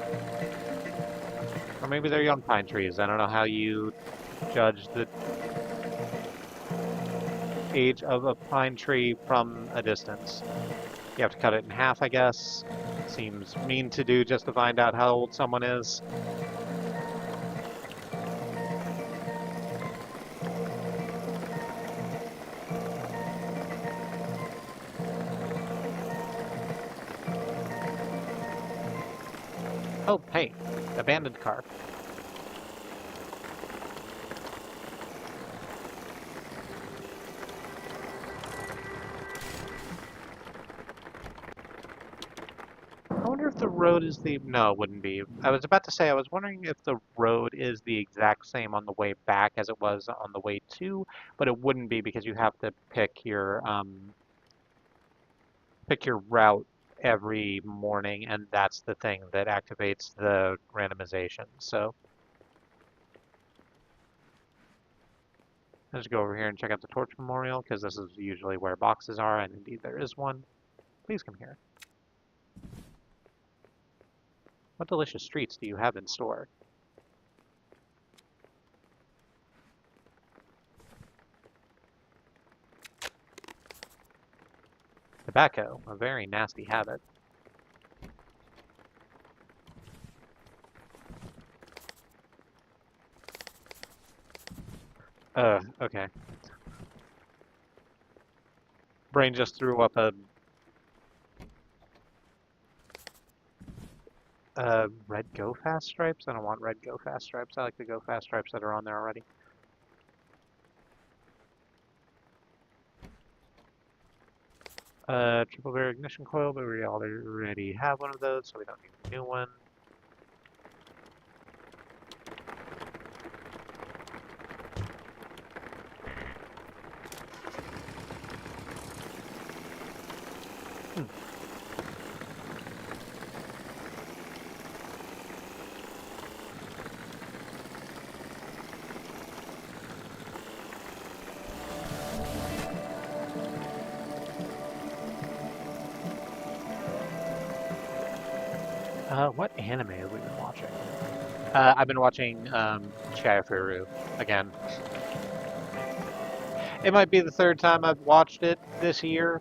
Or maybe they're young pine trees. I don't know how you judge the age of a pine tree from a distance. You have to cut it in half, I guess. Seems mean to do just to find out how old someone is. Oh, hey, abandoned car. I wonder if the road is the... No, it wouldn't be. I was about to say, I was wondering if the road is the exact same on the way back as it was on the way to, but it wouldn't be because you have to pick your route every morning, and that's the thing that activates the randomization. So let's go over here and check out the Torch Memorial, because this is usually where boxes are, and indeed there is one. Please come here. What delicious treats do you have in store? Tobacco, a very nasty habit. Okay. Brain just threw up a red Go Fast stripes? I don't want red Go Fast stripes. I like the Go Fast stripes that are on there already. Triple barrel ignition coil, but we already have one of those, so we don't need a new one. What anime have we been watching? I've been watching Chiafiru again. It might be the third time I've watched it this year.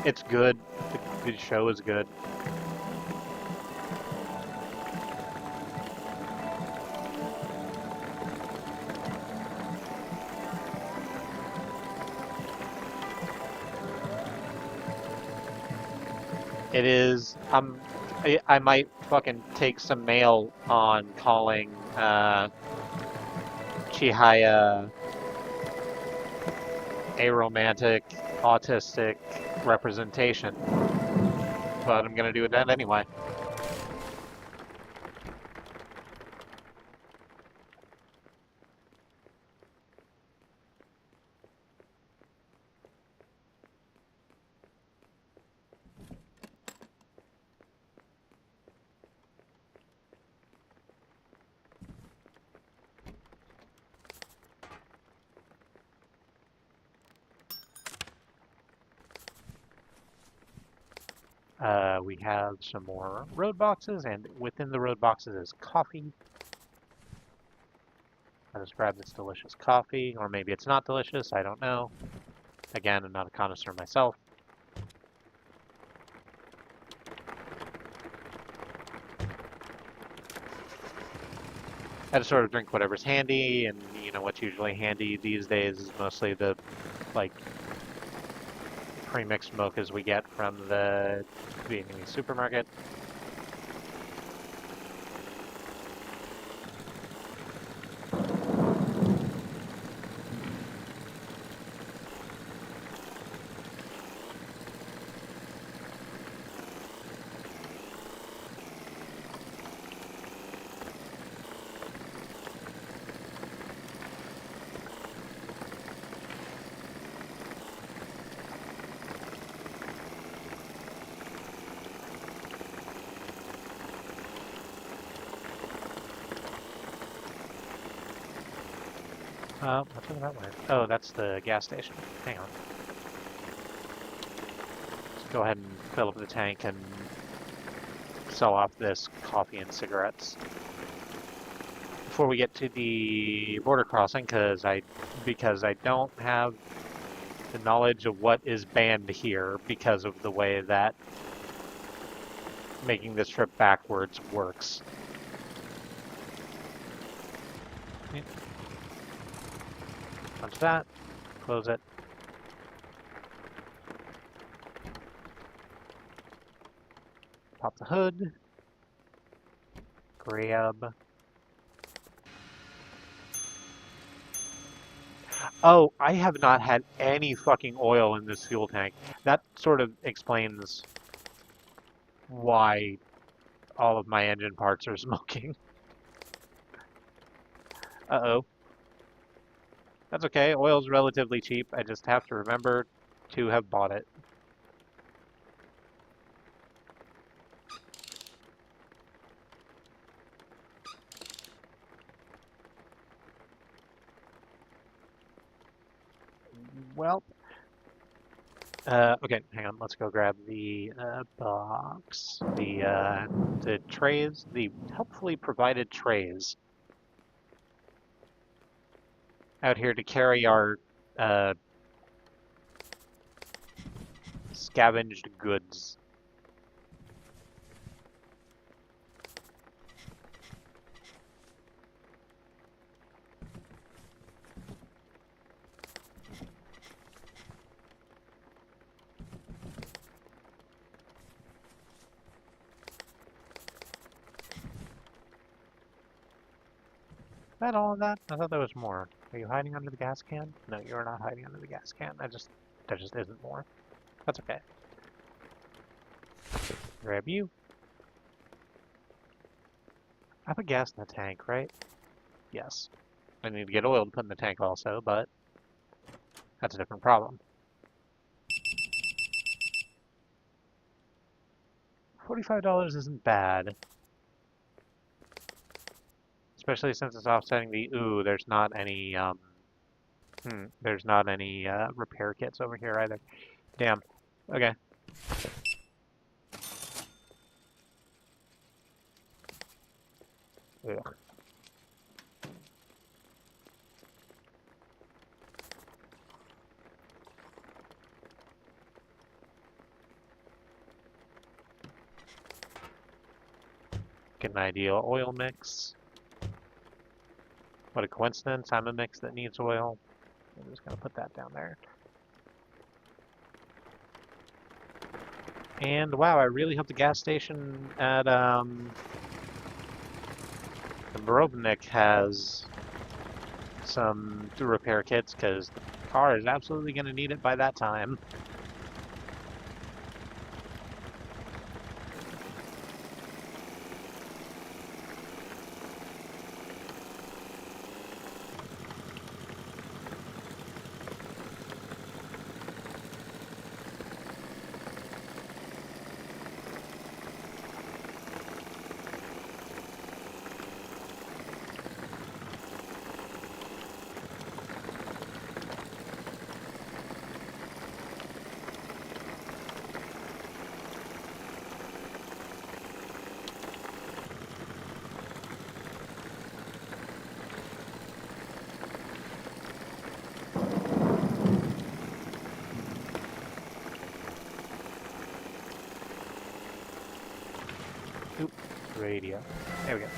It's good. The show is good. It is. I might fucking take some mail on calling Chihaya aromantic, autistic representation, but I'm gonna do that anyway. We have some more road boxes, and within the road boxes is coffee. I just grabbed this delicious coffee, or maybe it's not delicious, I don't know. Again, I'm not a connoisseur myself. I just sort of drink whatever's handy, and you know what's usually handy these days is mostly the, like, pre-mixed milk as we get from the Vietnamese supermarket. What's in that way? Oh, that's the gas station. Hang on. Let's go ahead and fill up the tank and sell off this coffee and cigarettes before we get to the border crossing, because I don't have the knowledge of what is banned here because of the way that making this trip backwards works. Punch that, close it. Pop the hood, grab. Oh, I have not had any fucking oil in this fuel tank. That sort of explains why all of my engine parts are smoking. Uh-oh. That's okay, oil's relatively cheap. I just have to remember to have bought it. Well, okay, hang on. Let's go grab the box, the trays, the helpfully provided trays out here to carry our scavenged goods. Is that all of that? I thought there was more. Are you hiding under the gas can? No, you're not hiding under the gas can. There just isn't more. That's okay. Grab you. I put gas in the tank, right? Yes. I need to get oil to put in the tank also, but that's a different problem. $45 isn't bad. Especially since it's offsetting the, ooh, there's not any, repair kits over here either. Damn. Okay. Ugh. Get an ideal oil mix. What a coincidence, I'm a mix that needs oil. I'm just gonna put that down there. And wow, I really hope the gas station at the Borovnik has some repair kits, because the car is absolutely gonna need it by that time. Oop, radio. There we go.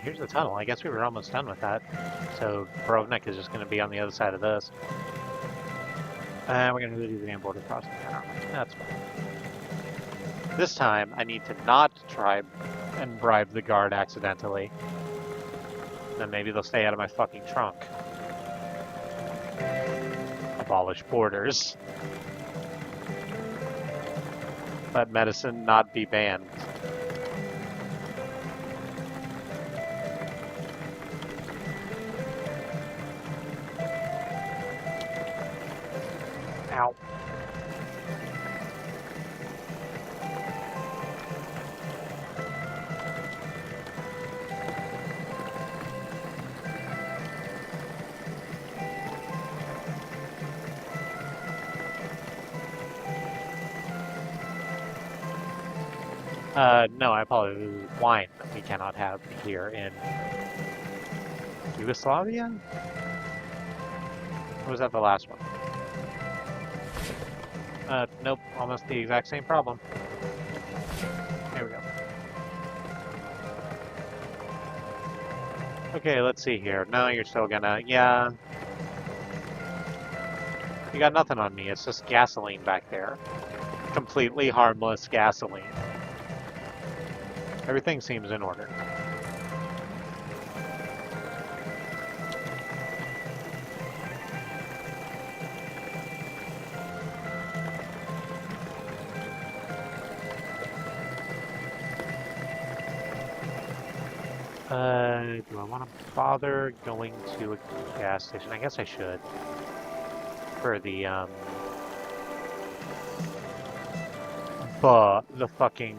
Here's the tunnel. I guess we were almost done with that. So Brovnik is just going to be on the other side of this. We're going to do the damn border crossing. That's fine. This time, I need to not try and bribe the guard accidentally. Then maybe they'll stay out of my fucking trunk. Abolish borders. Let medicine not be banned. Ow. No, I apologize. This is wine that we cannot have here in Yugoslavia? Or was that the last one? Nope, almost the exact same problem. There we go. Okay, let's see here. No, you're still gonna, yeah. You got nothing on me, it's just gasoline back there. Completely harmless gasoline. Everything seems in order. Do I want to bother going to a gas station? I guess I should. For the, the fucking...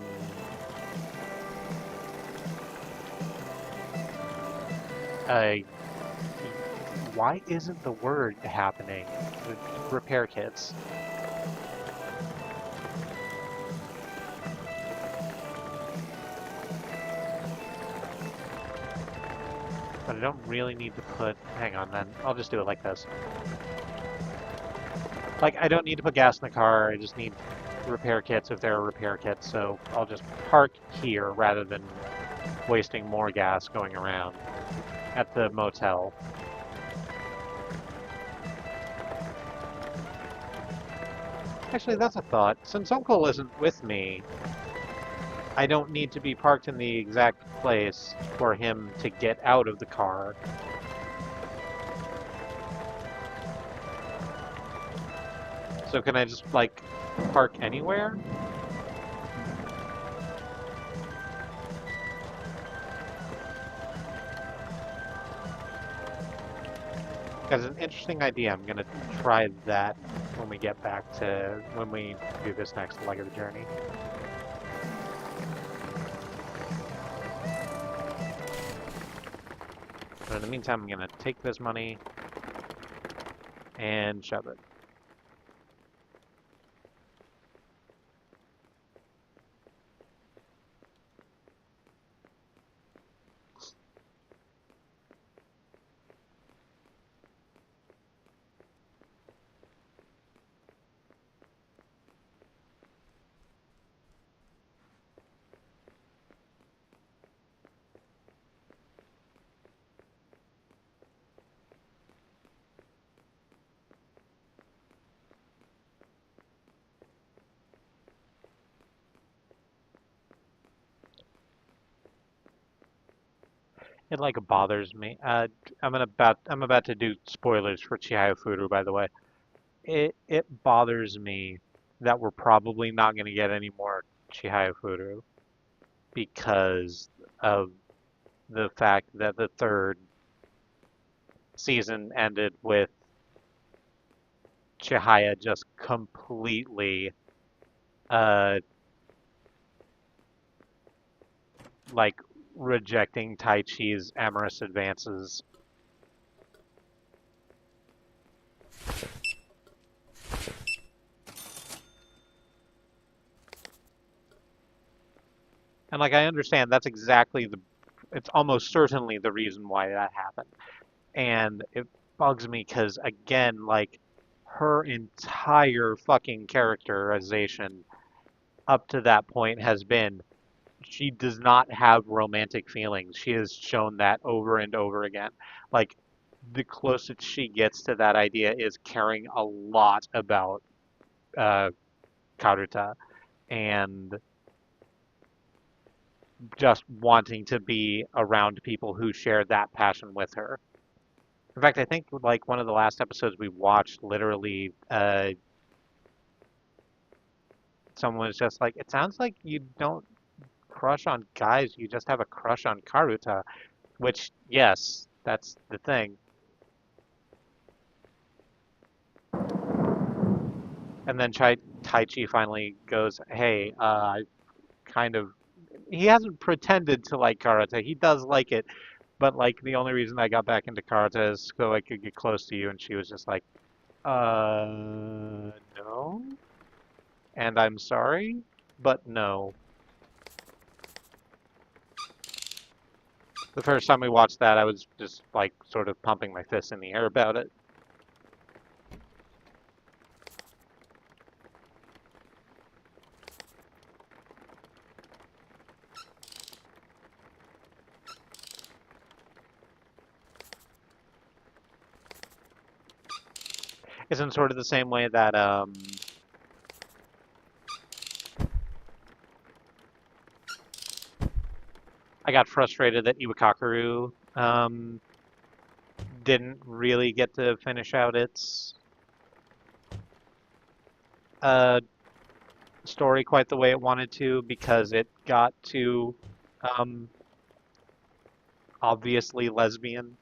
why isn't the word happening? Repair kits. But I don't really need to put... Hang on then. I'll just do it like this. Like, I don't need to put gas in the car. I just need repair kits if there are repair kits. So I'll just park here rather than wasting more gas going around at the motel. Actually, that's a thought. Since Uncle isn't with me, I don't need to be parked in the exact place for him to get out of the car. So can I just, like, park anywhere? That's an interesting idea. I'm gonna try that when we get back to, when we do this next leg of the journey. But in the meantime, I'm gonna take this money and shove it. It like bothers me. I'm about to do spoilers for Chihaya Furu, by the way. It bothers me that we're probably not going to get any more Chihaya Furu because of the fact that the third season ended with Chihaya just completely like rejecting Tai Chi's amorous advances. And like I understand that's exactly it's almost certainly the reason why that happened. And it bugs me because again, like her entire fucking characterization up to that point has been she does not have romantic feelings. She has shown that over and over again. Like, the closest she gets to that idea is caring a lot about uh, Karuta and just wanting to be around people who share that passion with her. In fact, I think like one of the last episodes we watched, literally, someone was just like, "It sounds like you don't crush on guys, you just have a crush on Karuta," which, yes, that's the thing. And then Taichi finally goes, "Hey, I kind of." He hasn't pretended to like karate. He does like it, but like the only reason I got back into karate is so I could get close to you. And she was just like, no. And I'm sorry, but no. The first time we watched that, I was just like sort of pumping my fists in the air about it. Isn't sort of the same way that I got frustrated that Iwakakaru didn't really get to finish out its uh, story quite the way it wanted to because it got too um, obviously lesbian,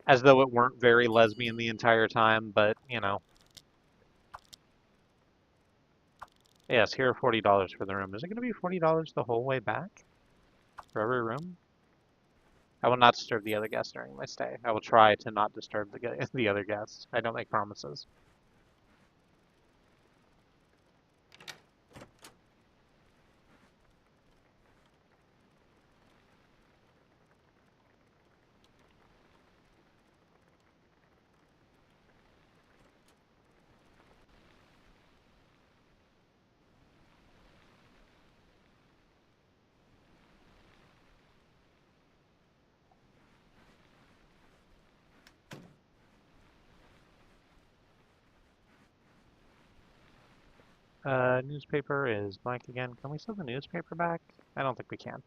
as though it weren't very lesbian the entire time, but you know. Yes, here are $40 for the room. Is it going to be $40 the whole way back for every room? I will not disturb the other guests during my stay. I will try to not disturb the other guests. I don't make promises. Newspaper is blank again. Can we send the newspaper back? I don't think we can.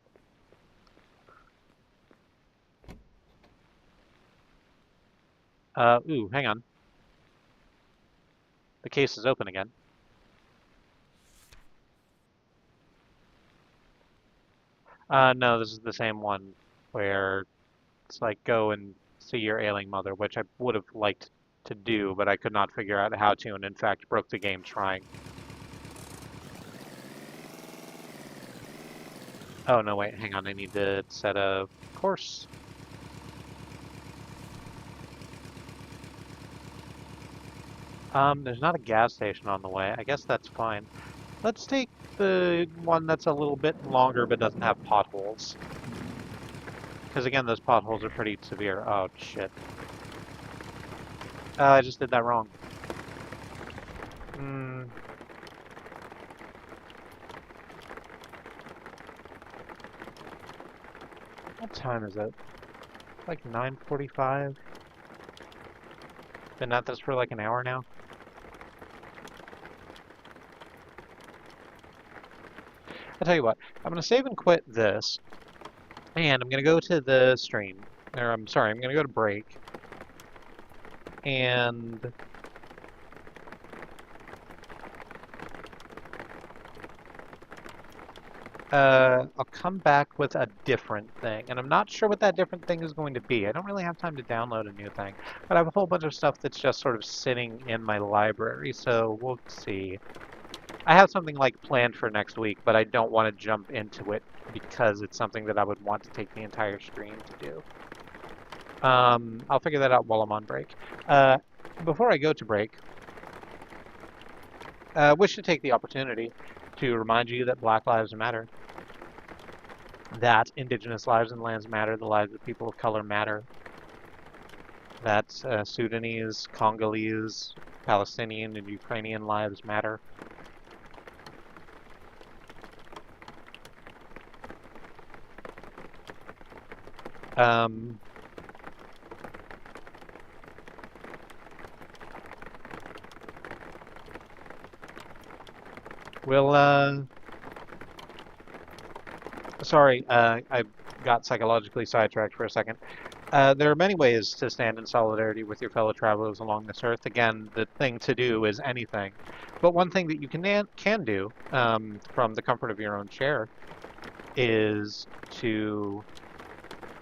Ooh, hang on. The case is open again. No, this is the same one where it's like go and see your ailing mother, which I would have liked to do, but I could not figure out how to, and in fact broke the game trying. Oh, no, wait, hang on. I need to set a course. There's not a gas station on the way. I guess that's fine. Let's take the one that's a little bit longer but doesn't have potholes. Because again, those potholes are pretty severe. Oh, shit. I just did that wrong. Hmm. What time is it? Like 9:45? Been at this for like an hour now? I'll tell you what, I'm going to save and quit this, and I'm going to go to the stream. Or, I'm sorry, I'm going to go to break. And I'll come back with a different thing. And I'm not sure what that different thing is going to be. I don't really have time to download a new thing. But I have a whole bunch of stuff that's just sort of sitting in my library, so we'll see. I have something like planned for next week, but I don't want to jump into it because it's something that I would want to take the entire stream to do. I'll figure that out while I'm on break. Before I go to break, wish to take the opportunity to remind you that Black Lives Matter, that Indigenous lives and lands matter, the lives of people of color matter, that Sudanese, Congolese, Palestinian, and Ukrainian lives matter. Um, we'll, sorry, I got psychologically sidetracked for a second. There are many ways to stand in solidarity with your fellow travelers along this earth. Again, the thing to do is anything. But one thing that you can do from the comfort of your own chair is to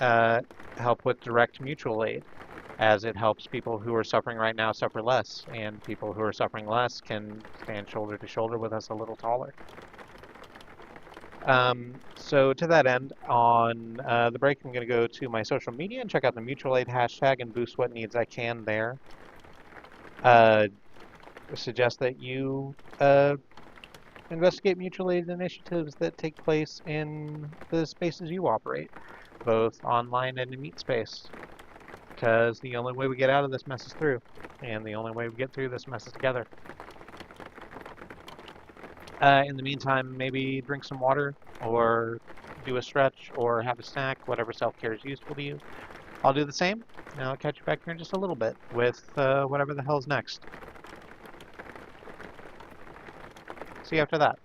uh, help with direct mutual aid, as it helps people who are suffering right now suffer less, and people who are suffering less can stand shoulder to shoulder with us a little taller. So to that end, on the break, I'm going to go to my social media and check out the mutual aid hashtag and boost what needs I can there. Uh, Suggest that you investigate mutual aid initiatives that take place in the spaces you operate, both online and in meet space, because the only way we get out of this mess is through, and the only way we get through this mess is together. In the meantime, maybe drink some water, or do a stretch, or have a snack, whatever self-care is useful to you. I'll do the same, and I'll catch you back here in just a little bit with whatever the hell's next. See you after that.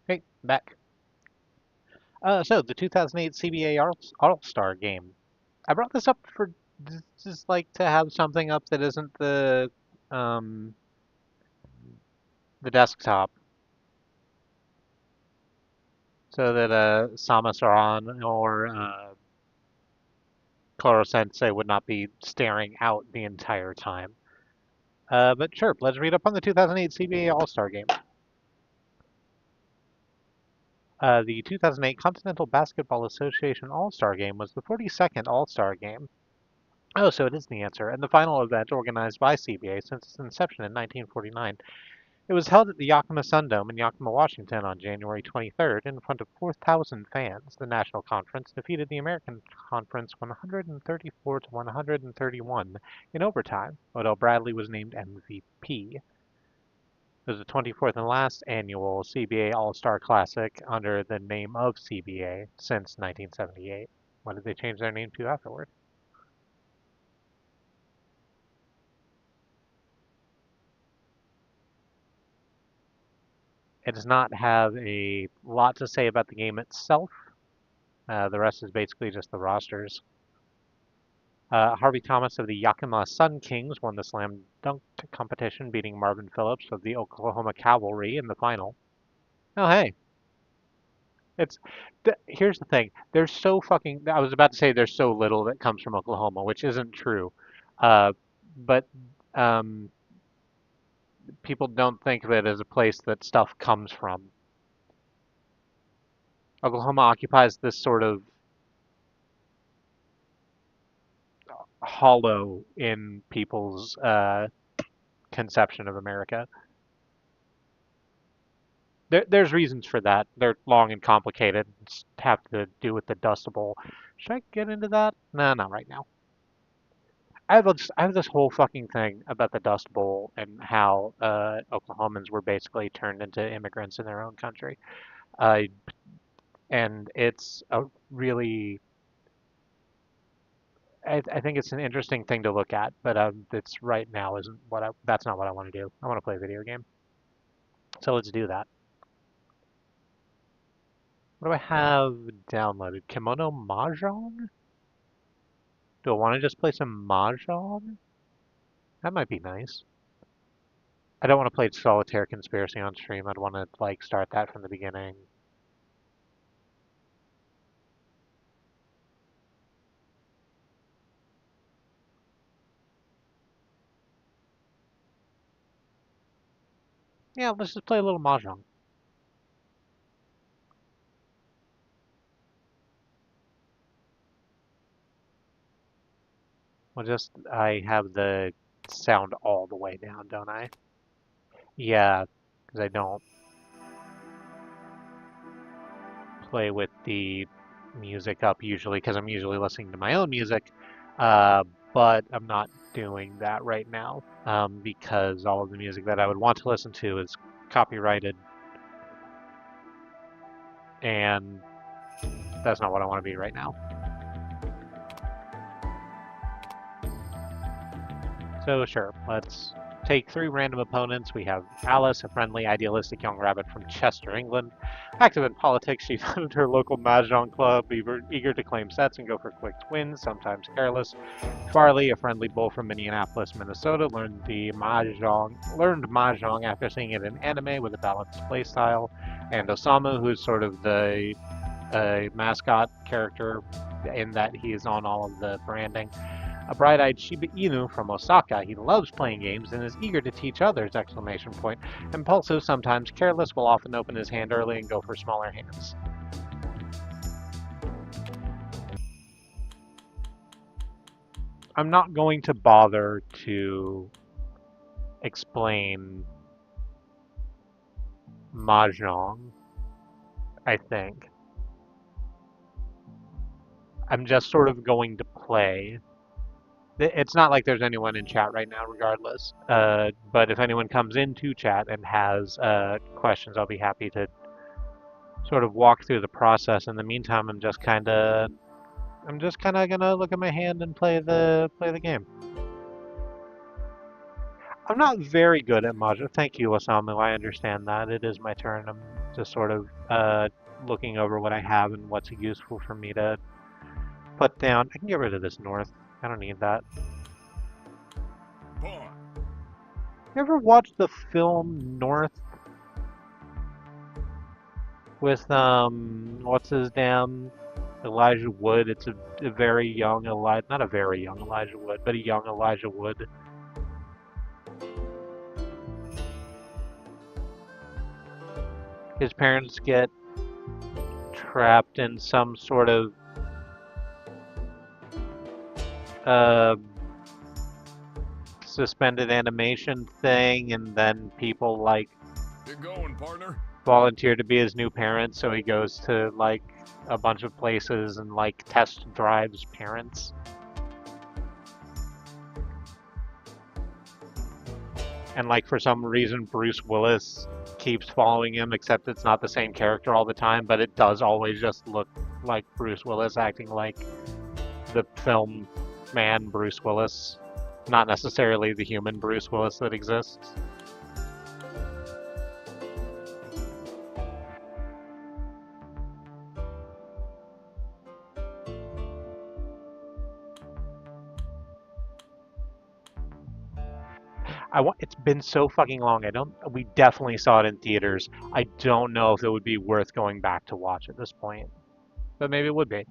Hey, back. So the 2008 CBA All-Star Game. I brought this up for just like to have something up that isn't um the desktop, so that Samus Aran or Koro Sensei would not be staring out the entire time. But sure, let's read up on the 2008 CBA All-Star Game. The 2008 Continental Basketball Association All-Star Game was the 42nd All-Star Game. Oh, so it is the answer. And the final event organized by CBA since its inception in 1949. It was held at the Yakima Sun Dome in Yakima, Washington on January 23rd in front of 4,000 fans. The National Conference defeated the American Conference 134 to 131 in overtime. Odell Bradley was named MVP. It was the 24th and last annual CBA All-Star Classic under the name of CBA since 1978. What did they change their name to afterward? It does not have a lot to say about the game itself. The rest is basically just the rosters. Harvey Thomas of the Yakima Sun Kings won the slam dunk competition, beating Marvin Phillips of the Oklahoma Cavalry in the final. Oh, hey. It's Here's the thing. There's so fucking I was about to say there's so little that comes from Oklahoma, which isn't true. Uh, but um, people don't think of it as a place that stuff comes from. Oklahoma occupies this sort of hollow in people's conception of America. There's reasons for that. They're long and complicated. It's have to do with the Dust Bowl. Should I get into that? Nah, not right now. I have this whole fucking thing about the Dust Bowl and how Oklahomans were basically turned into immigrants in their own country. Uh, and it's a really, I think it's an interesting thing to look at, but it's right now isn't that's not what I want to do. I want to play a video game. So let's do that. What do I have downloaded? Kimono Mahjong? Do I want to just play some Mahjong? That might be nice. I don't want to play Solitaire Conspiracy on stream. I'd want to like start that from the beginning. Yeah, let's just play a little Mahjong. I have the sound all the way down, don't I? Yeah, because I don't play with the music up usually, because I'm usually listening to my own music. Uh, but I'm not doing that right now because all of the music that I would want to listen to is copyrighted, and that's not what I want to be right now. So sure, let's take 3 random opponents. We have Alice, a friendly, idealistic young rabbit from Chester, England. Active in politics, she founded her local mahjong club, eager to claim sets and go for quick wins, sometimes careless. Farley, a friendly bull from Minneapolis, Minnesota, learned mahjong after seeing it in anime with a balanced playstyle. And Osamu, who's sort of the mascot character in that he is on all of the branding. A bright-eyed Shiba Inu from Osaka, he loves playing games and is eager to teach others! Impulsive, sometimes careless, will often open his hand early and go for smaller hands. I'm not going to bother to explain Mahjong, I think. I'm just sort of going to play. It's not like there's anyone in chat right now, regardless. But if anyone comes into chat and has questions, I'll be happy to sort of walk through the process. In the meantime, I'm just kind of gonna look at my hand and play the game. I'm not very good at Mahjong. Thank you, Osamu. I understand that. It is my turn. Just sort of looking over what I have and what's useful for me to put down. I can get rid of this north. I don't need that. Pawn. You ever watched the film North with what's his damn Elijah Wood? It's a very young Elijah, not a very young Elijah Wood, but a young Elijah Wood. His parents get trapped in some sort of suspended animation thing, and then people like Get going, partner. volunteer to be his new parents, so he goes to like a bunch of places and like test drives parents. And like for some reason Bruce Willis keeps following him, except it's not the same character all the time, but it does always just look like Bruce Willis acting like the film man Bruce Willis, not necessarily the human Bruce Willis that exists. It's been so fucking long. We definitely saw it in theaters. I don't know if it would be worth going back to watch at this point. But maybe it would be.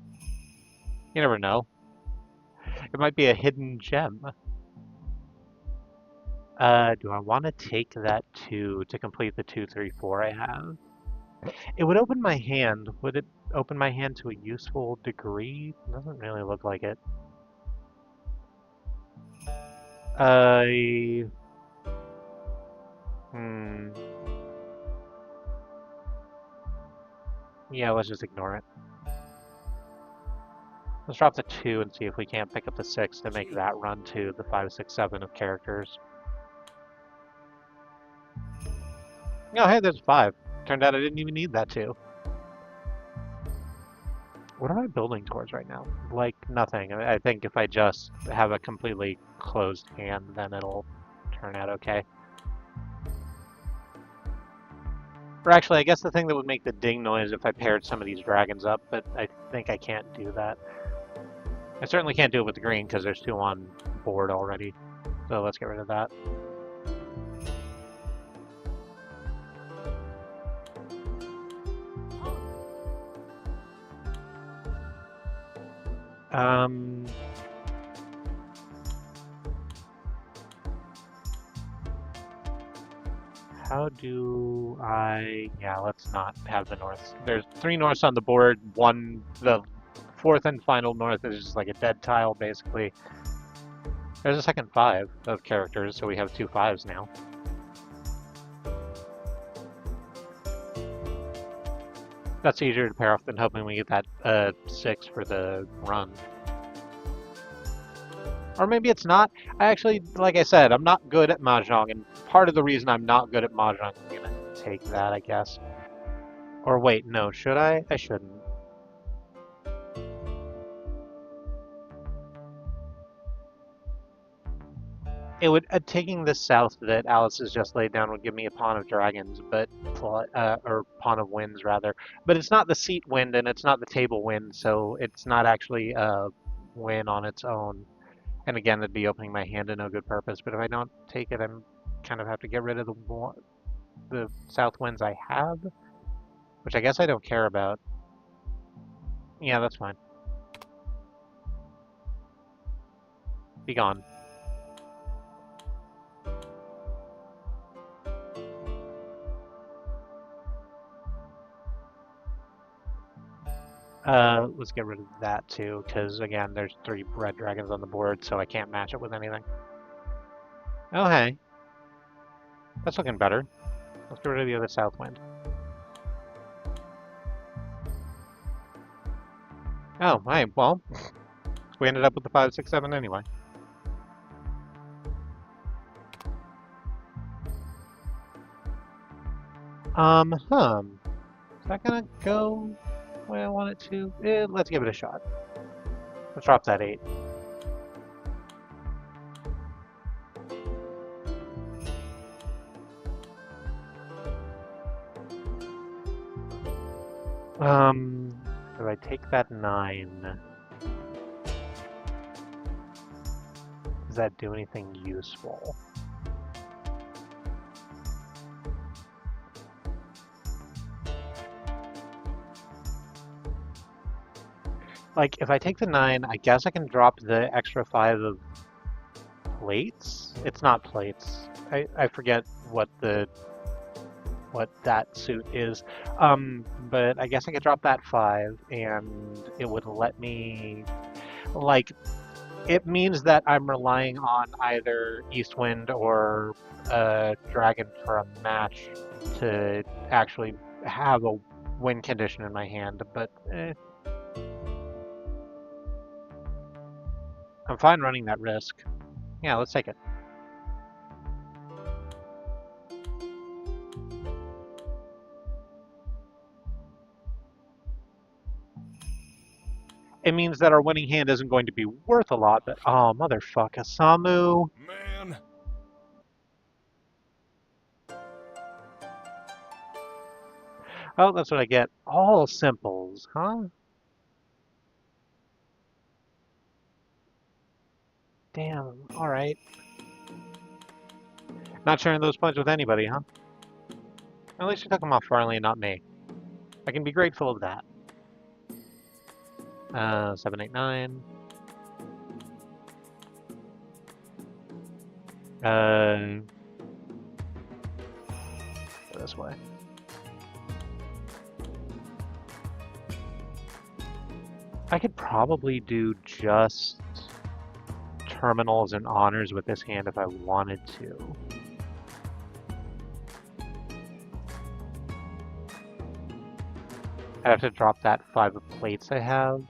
You never know. It might be a hidden gem. Do I want to take that 2 to complete the 2, 3, 4 I have? It would open my hand. Would it open my hand to a useful degree? It doesn't really look like it. Yeah, let's just ignore it. Let's drop the 2 and see if we can't pick up the 6 to make that run to the 5, 6, 7 of characters. Oh, hey, there's 5. Turned out I didn't even need that 2. What am I building towards right now? Like, nothing. I think if I just have a completely closed hand, then it'll turn out okay. Or actually, I guess the thing that would make the ding noise if I paired some of these dragons up, but I think I can't do that. I certainly can't do it with the green because there's 2 on board already. So let's get rid of that. How do I... Yeah, let's not have the north. There's 3 norths on the board. The 4th and final north is just like a dead tile, basically. There's a second 5 of characters, so we have 2 5s now. That's easier to pair off than hoping we get that 6 for the run. Or maybe it's not. I actually, like I said, I'm not good at Mahjong, and part of the reason I'm not good at Mahjong, I'm gonna take that, I guess. Or wait, no, should I? I shouldn't. It would taking this south that Alice has just laid down would give me a pawn of dragons, but or pawn of winds rather. But it's not the seat wind and it's not the table wind, so it's not actually a win on its own. And again, it'd be opening my hand to no good purpose. But if I don't take it, I'm kind of have to get rid of the south winds I have, which I guess I don't care about. Yeah, that's fine. Be gone. Let's get rid of that too, because again, there's 3 red dragons on the board, so I can't match it with anything. Oh, hey. That's looking better. Let's get rid of the other south wind. Oh, hey, well, we ended up with the 5, 6, 7 anyway. Is that gonna go the way I want it to? Let's give it a shot. Let's drop that 8. If I take that 9, does that do anything useful? Like, if I take the 9, I guess I can drop the extra 5 of plates? It's not plates. I forget what that suit is. But I guess I could drop that 5, and it would let me, like, it means that I'm relying on either Eastwind or Dragon for a match to actually have a win condition in my hand, but I'm fine running that risk. Yeah, let's take it. It means that our winning hand isn't going to be worth a lot, but oh, motherfucker, Samu. Man. Oh, that's what I get. All simples, huh? Damn, alright. Not sharing those points with anybody, huh? At least you took them off Farley and not me. I can be grateful of that. 7, 8, 9. Go this way. I could probably do just terminals and honors with this hand if I wanted to. I'd have to drop that 5 of plates I have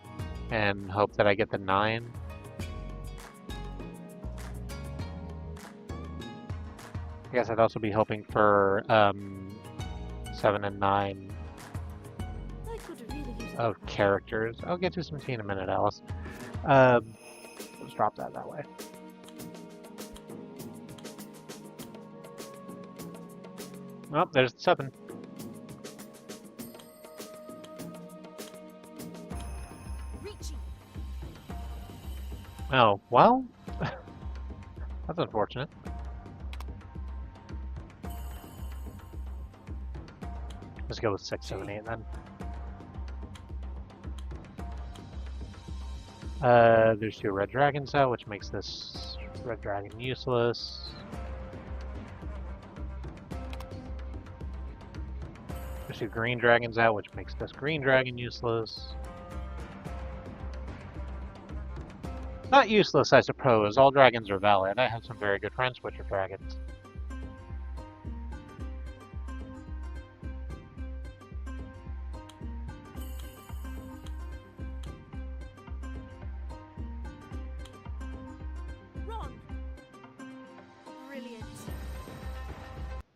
and hope that I get the 9. I guess I'd also be hoping for 7 and 9 of characters. I'll get to some tea in a minute, Alice. Let's drop that way. Oh, there's the 7. Oh, well, that's unfortunate. Let's go with 6, 7, 8 then. There's 2 red dragons out, which makes this red dragon useless. There's 2 green dragons out, which makes this green dragon useless. Not useless, I suppose. All dragons are valid. I have some very good friends which are dragons.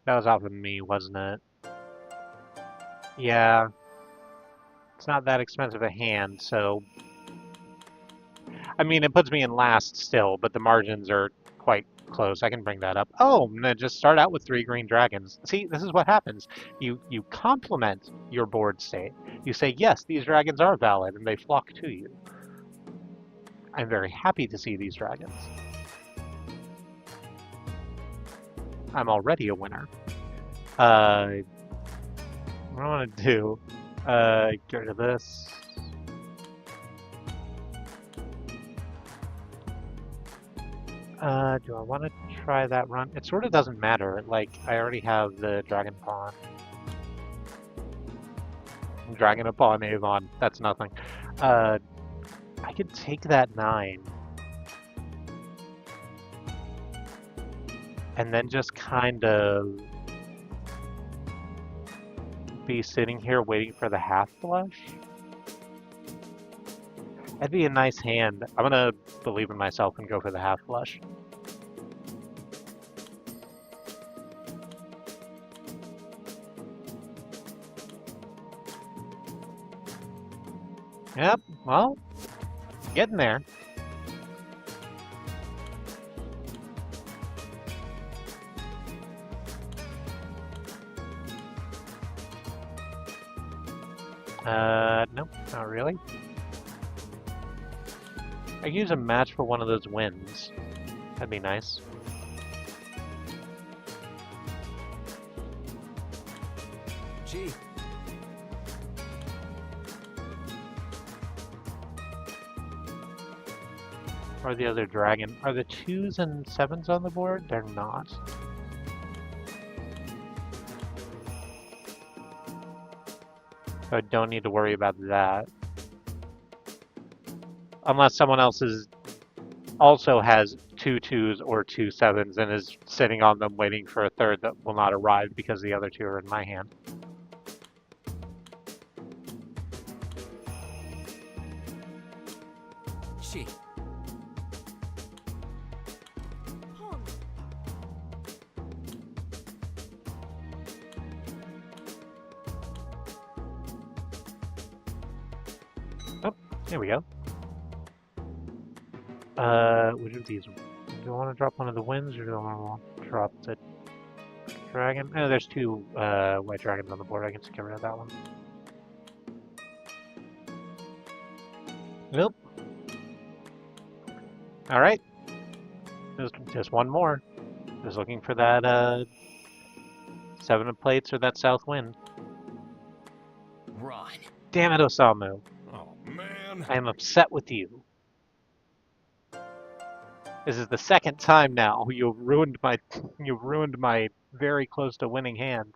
That was off of me, wasn't it? Yeah. It's not that expensive a hand, so... I mean, it puts me in last still, but the margins are quite close. I can bring that up. Oh, I'm gonna just start out with 3 green dragons. See, this is what happens. You compliment your board state. You say, yes, these dragons are valid, and they flock to you. I'm very happy to see these dragons. I'm already a winner. What I want to do, get rid of this. Do I want to try that run? It sort of doesn't matter. Like, I already have the Dragon Pawn. Dragon upon Avon. That's nothing. I could take that 9. And then just kind of be sitting here waiting for the half flush. That'd be a nice hand. I'm gonna believe in myself and go for the half flush. Yep, well, getting there. Nope, not really. I could use a match for one of those wins. That'd be nice. Gee. Or the other dragon. Are the 2s and 7s on the board? They're not. So I don't need to worry about that. Unless someone else also has 2 2s or 2 7s and is sitting on them waiting for a third that will not arrive because the other 2 are in my hand. Gee. Oh, there we go. Which of these? Do I want to drop one of the winds or do I want to drop the dragon? Oh, there's 2 white dragons on the board. I can just get rid of that one. Nope. Alright. Just one more. Just looking for that 7 of plates or that south wind. Run. Damn it, Osamu. Oh, man. I am upset with you. This is the second time now you've ruined my very close to winning hand.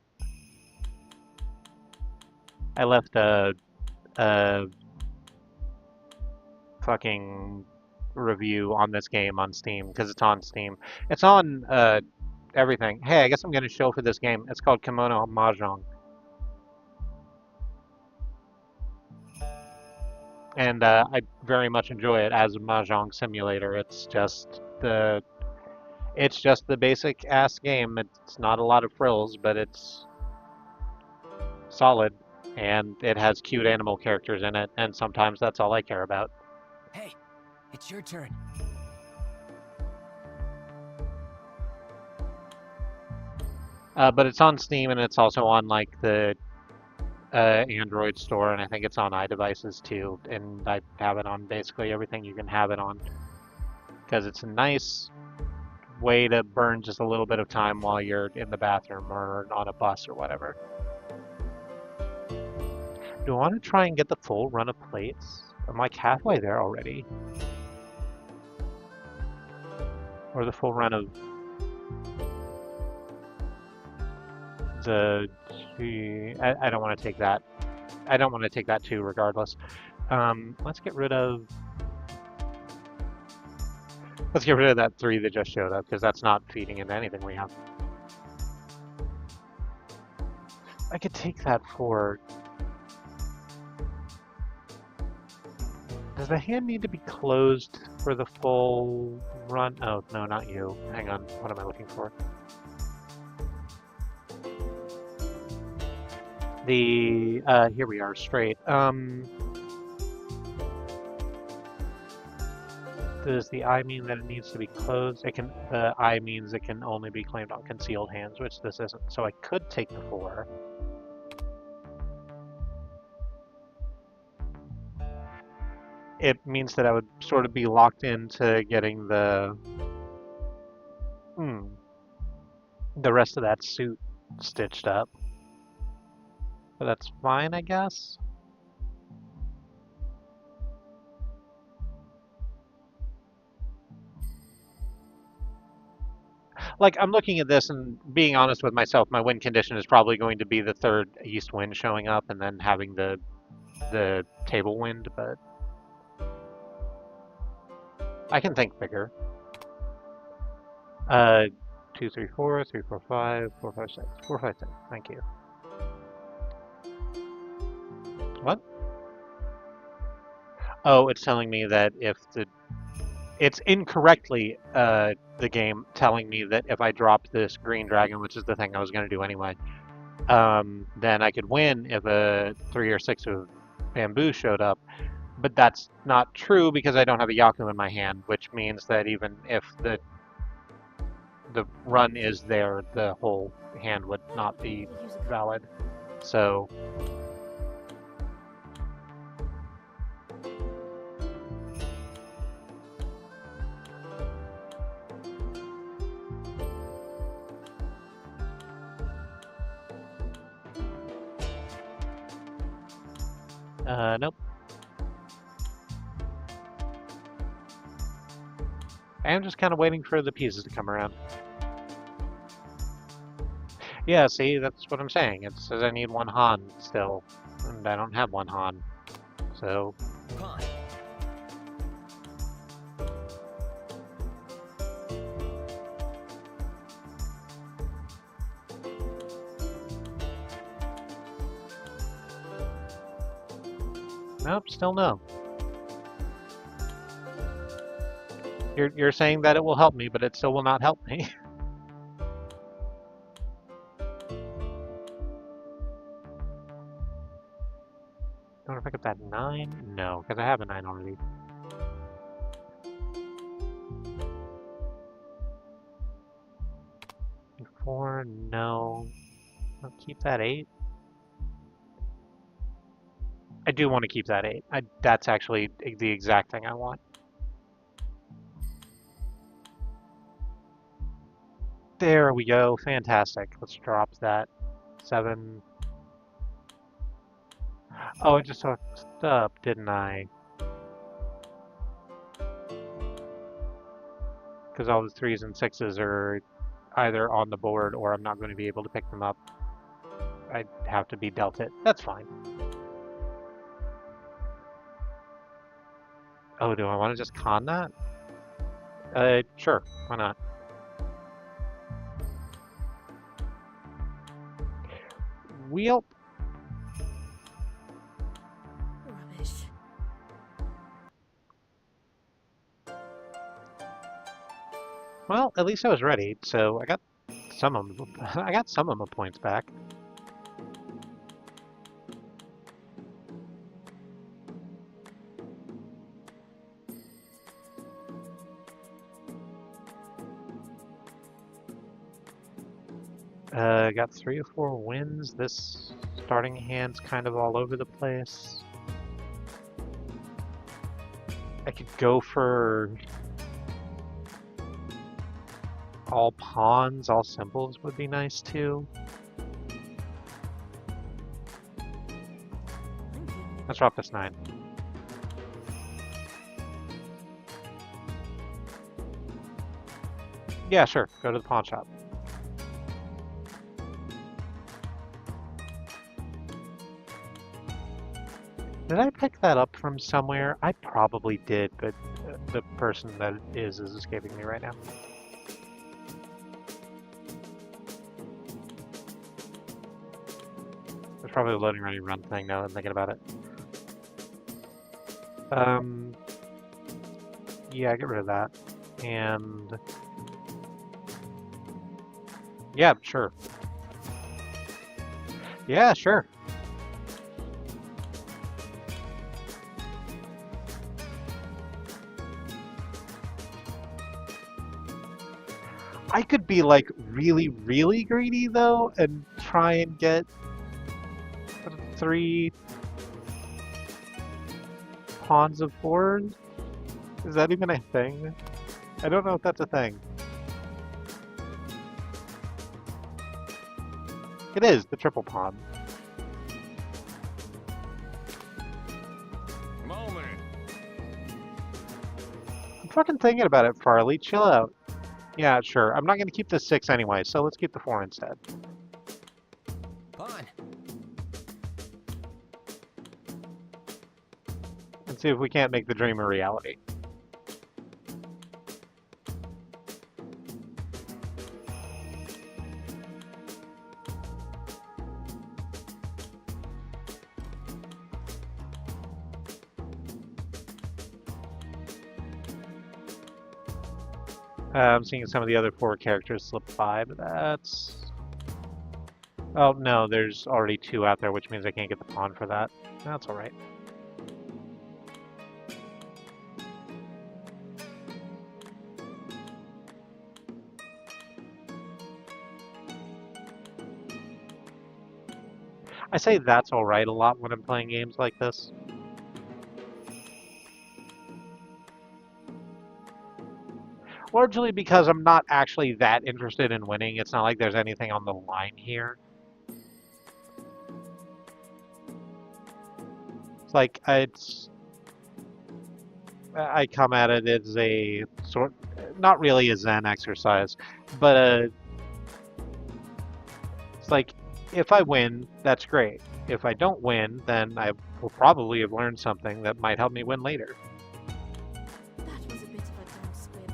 I left a fucking review on this game on Steam because it's on Steam. It's on everything. Hey, I guess I'm gonna show for this game. It's called Kimono Mahjong. And I very much enjoy it as a mahjong simulator. It's just the basic ass game. It's not a lot of frills, but it's solid, and it has cute animal characters in it, and sometimes that's all I care about. Hey, it's your turn. But it's on Steam, and it's also on like the Android store, and I think it's on iDevices too. And I have it on basically everything you can have it on, because it's a nice way to burn just a little bit of time while you're in the bathroom or on a bus or whatever. Do I want to try and get the full run of plates? I'm like halfway there already. Or the full run of I don't want to take that. I don't want to take that too, regardless. Let's get rid of that 3 that just showed up, because that's not feeding into anything we have. I could take that for... Does the hand need to be closed for the full run? Oh, no, not you. Hang on. What am I looking for? Here we are, straight. Does the I mean that it needs to be closed? The I means it can only be claimed on concealed hands, which this isn't. So I could take the 4. It means that I would sort of be locked into getting the rest of that suit stitched up. But that's fine, I guess. Like, I'm looking at this and being honest with myself, my win condition is probably going to be the 3rd east wind showing up and then having the table wind, but I can think bigger. 2, 3, 4, 3, 4, 5, 4, 5, 6. 4, 5, 6. Thank you. What? Oh, it's telling me that it's incorrectly the game telling me that if I drop this green dragon, which is the thing I was going to do anyway, then I could win if a 3 or 6 of bamboo showed up. But that's not true because I don't have a Yaku in my hand, which means that even if the run is there, the whole hand would not be valid. So Nope. I am just kind of waiting for the pieces to come around. Yeah, see, that's what I'm saying. It says I need one Han still, and I don't have one Han. So, Pawn. nope, still no. You're saying that it will help me, but it still will not help me. Don't I pick up that 9? No, because I have a 9 already. 4, no. I'll keep that 8. I do want to keep that 8. That's actually the exact thing I want. There we go. Fantastic. Let's drop that 7. Oh, I just hooked up, didn't I? Because all the 3s and 6s are either on the board or I'm not going to be able to pick them up. I have to be dealt it. That's fine. Oh, do I want to just con that? Sure. Why not? Wheel. Rubbish. Well, at least I was ready, so I got some of them. I got some of my points back. Got 3 or 4 wins. This starting hand's kind of all over the place. I could go for all pawns, all symbols would be nice too. Let's drop this 9. Yeah, sure. Go to the pawn shop. Did I pick that up from somewhere? I probably did, but the person that it is escaping me right now. It's probably a loading ready run thing now that I'm thinking about it. Yeah, get rid of that. And yeah, sure. Yeah, sure. I could be like really, really greedy though and try and get 3 pawns of 4s. Is that even a thing? I don't know if that's a thing. It is, the triple pawn. Moment. I'm fucking thinking about it, Farley. Chill out. Yeah, sure. I'm not going to keep the 6 anyway, so let's keep the 4 instead. Pawn. And see if we can't make the dream a reality. I'm seeing some of the other 4 characters slip by, but that's... Oh, no, there's already 2 out there, which means I can't get the pawn for that. That's alright. I say that's alright a lot when I'm playing games like this. Largely because I'm not actually that interested in winning. It's not like there's anything on the line here. It's like I come at it as a sort, not really a Zen exercise, but it's like if I win, that's great. If I don't win, then I will probably have learned something that might help me win later. That was a bit of a dumb squib.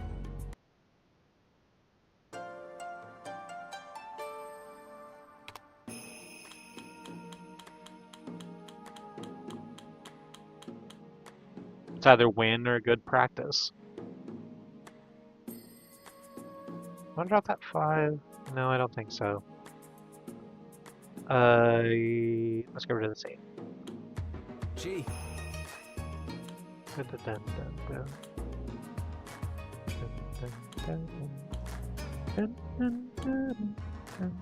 It's either win or good practice. Want to drop that 5? No, I don't think so. Let's get rid of the 8. G. Dun, dun, dun, dun, dun. Dun, dun, dun, dun.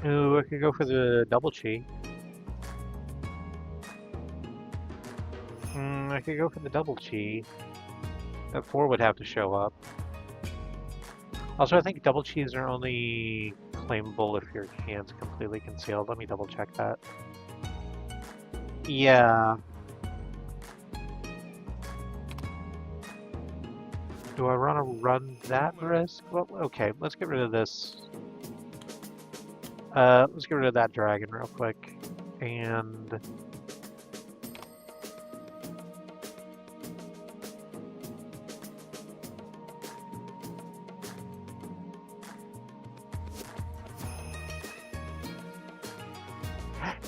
Ooh, I could go for the double chi. I could go for the double chi. That 4 would have to show up. Also, I think double chis are only claimable if your hand's completely concealed. Let me double check that. Yeah. Do I want to run that risk? Well, okay, let's get rid of this. Let's get rid of that dragon real quick. And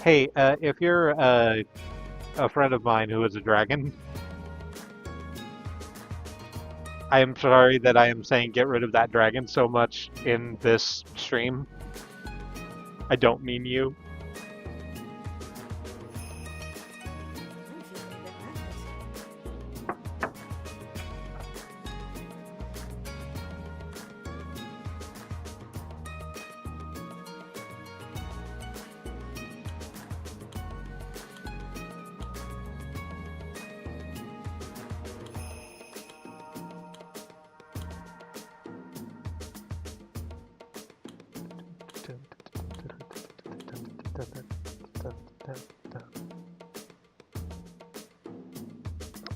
hey, if you're a friend of mine who is a dragon, I am sorry that I am saying get rid of that dragon so much in this stream. I don't mean you. I'm feeling a bit nervous.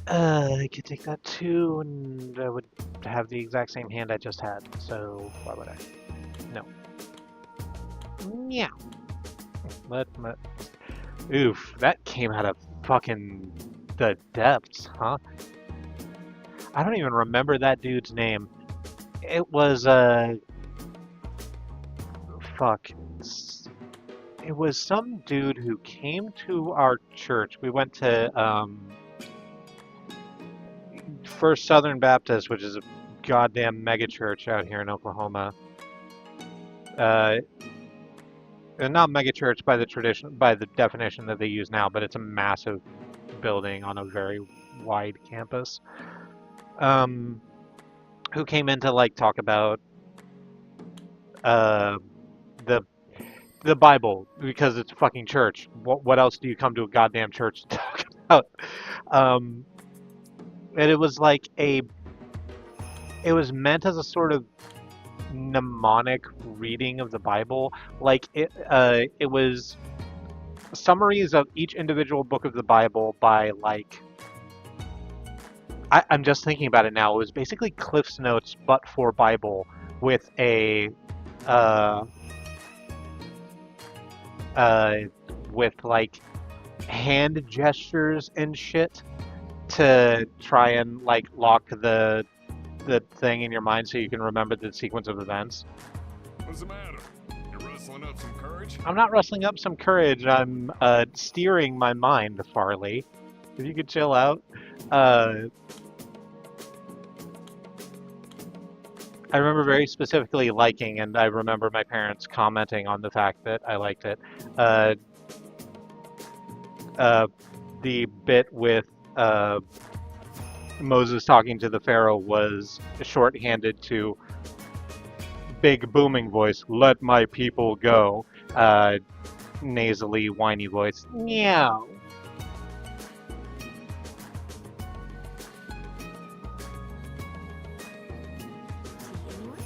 I could take that too, and I would have the exact same hand I just had, so why would I? No. Yeah. Oof, that came out of fucking the depths, huh? I don't even remember that dude's name. It was, fuck. It was some dude who came to our church. We went to, First Southern Baptist, which is a goddamn mega church out here in Oklahoma. And not mega church by the definition that they use now, but it's a massive building on a very wide campus. Who came in to like talk about the Bible because it's a fucking church. What else do you come to a goddamn church to talk about? And it was like it was meant as a sort of mnemonic reading of the Bible. Like it was summaries of each individual book of the Bible by like I'm just thinking about it now. It was basically Cliff's Notes but for Bible with a with like hand gestures and shit to try and like lock the thing in your mind so you can remember the sequence of events. What's the matter? You rustling up some courage? I'm not rustling up some courage. I'm steering my mind, Farley. If you could chill out. I remember very specifically liking, and I remember my parents commenting on the fact that I liked it. The bit with Moses talking to the Pharaoh was shorthanded to big booming voice, let my people go. Nasally, whiny voice, meow. Tea, anyone?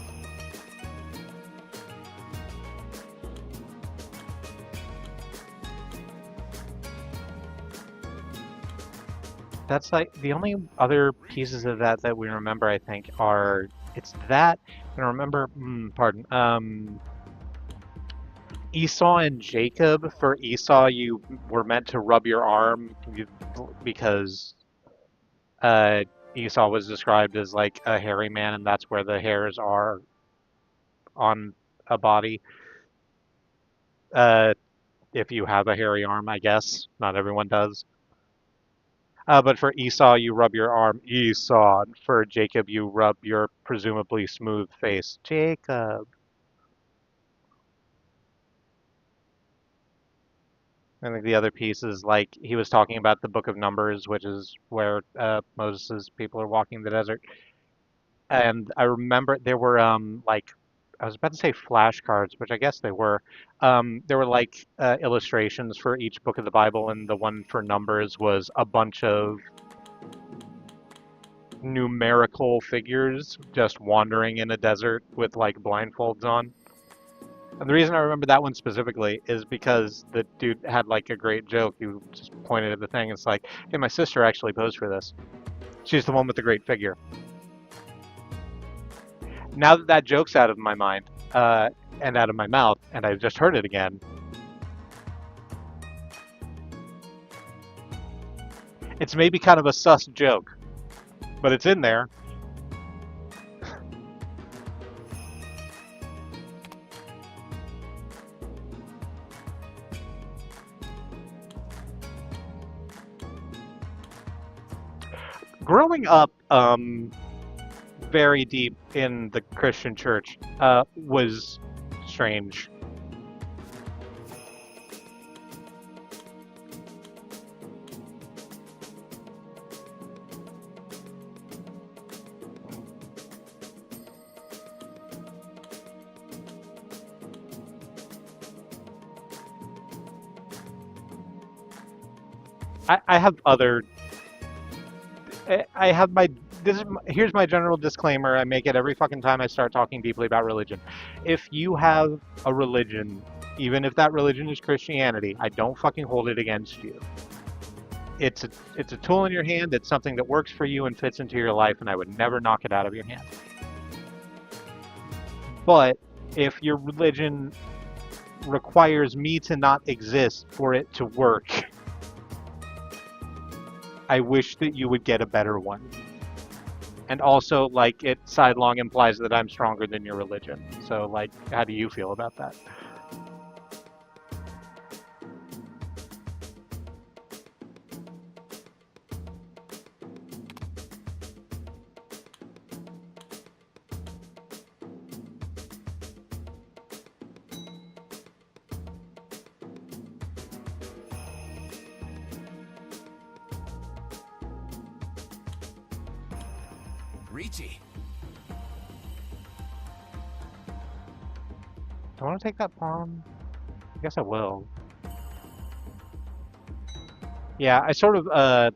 That's like the only other pieces of that that we remember, I think, are it's that and remember, pardon, Esau and Jacob. For Esau, you were meant to rub your arm because Esau was described as like a hairy man, and that's where the hairs are on a body. Uh, if you have a hairy arm, I guess. Not everyone does. But for Esau, you rub your arm, Esau. And for Jacob, you rub your presumably smooth face, Jacob. I think the other piece is like he was talking about the Book of Numbers, which is where Moses' people are walking the desert. And I remember there were like I was about to say flashcards, which I guess they were. There were like illustrations for each book of the Bible, and the one for Numbers was a bunch of numerical figures just wandering in a desert with like blindfolds on. And the reason I remember that one specifically is because the dude had like a great joke. He just pointed at the thing. It's like, hey, my sister actually posed for this. She's the one with the great figure. Now that that joke's out of my mind and out of my mouth, and I've just heard it again, it's maybe kind of a sus joke, but it's in there. Growing up, very deep in the Christian church, was strange. I have other. I have my. Here's my general disclaimer. I make it every fucking time I start talking deeply about religion. If you have a religion, even if that religion is Christianity, I don't fucking hold it against you. It's a tool in your hand. It's something that works for you and fits into your life, and I would never knock it out of your hand. But if your religion requires me to not exist for it to work, I wish that you would get a better one. And also, like, it sidelong implies that I'm stronger than your religion. So, like, how do you feel about that? Reachy. Do I want to take that pawn? I guess I will. Yeah, I sort of,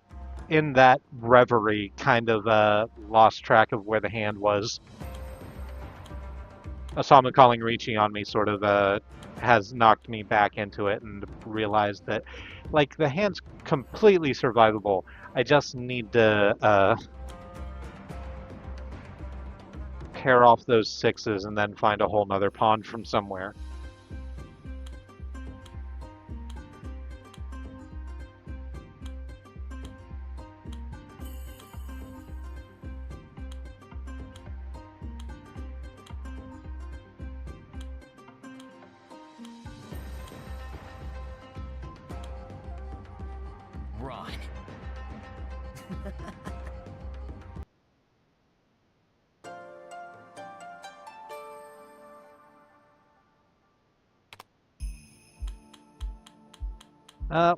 in that reverie, kind of lost track of where the hand was. Osama calling Ricci on me sort of has knocked me back into it and realized that, like, the hand's completely survivable. I just need to pair off those sixes and then find a whole nother pawn from somewhere. Run.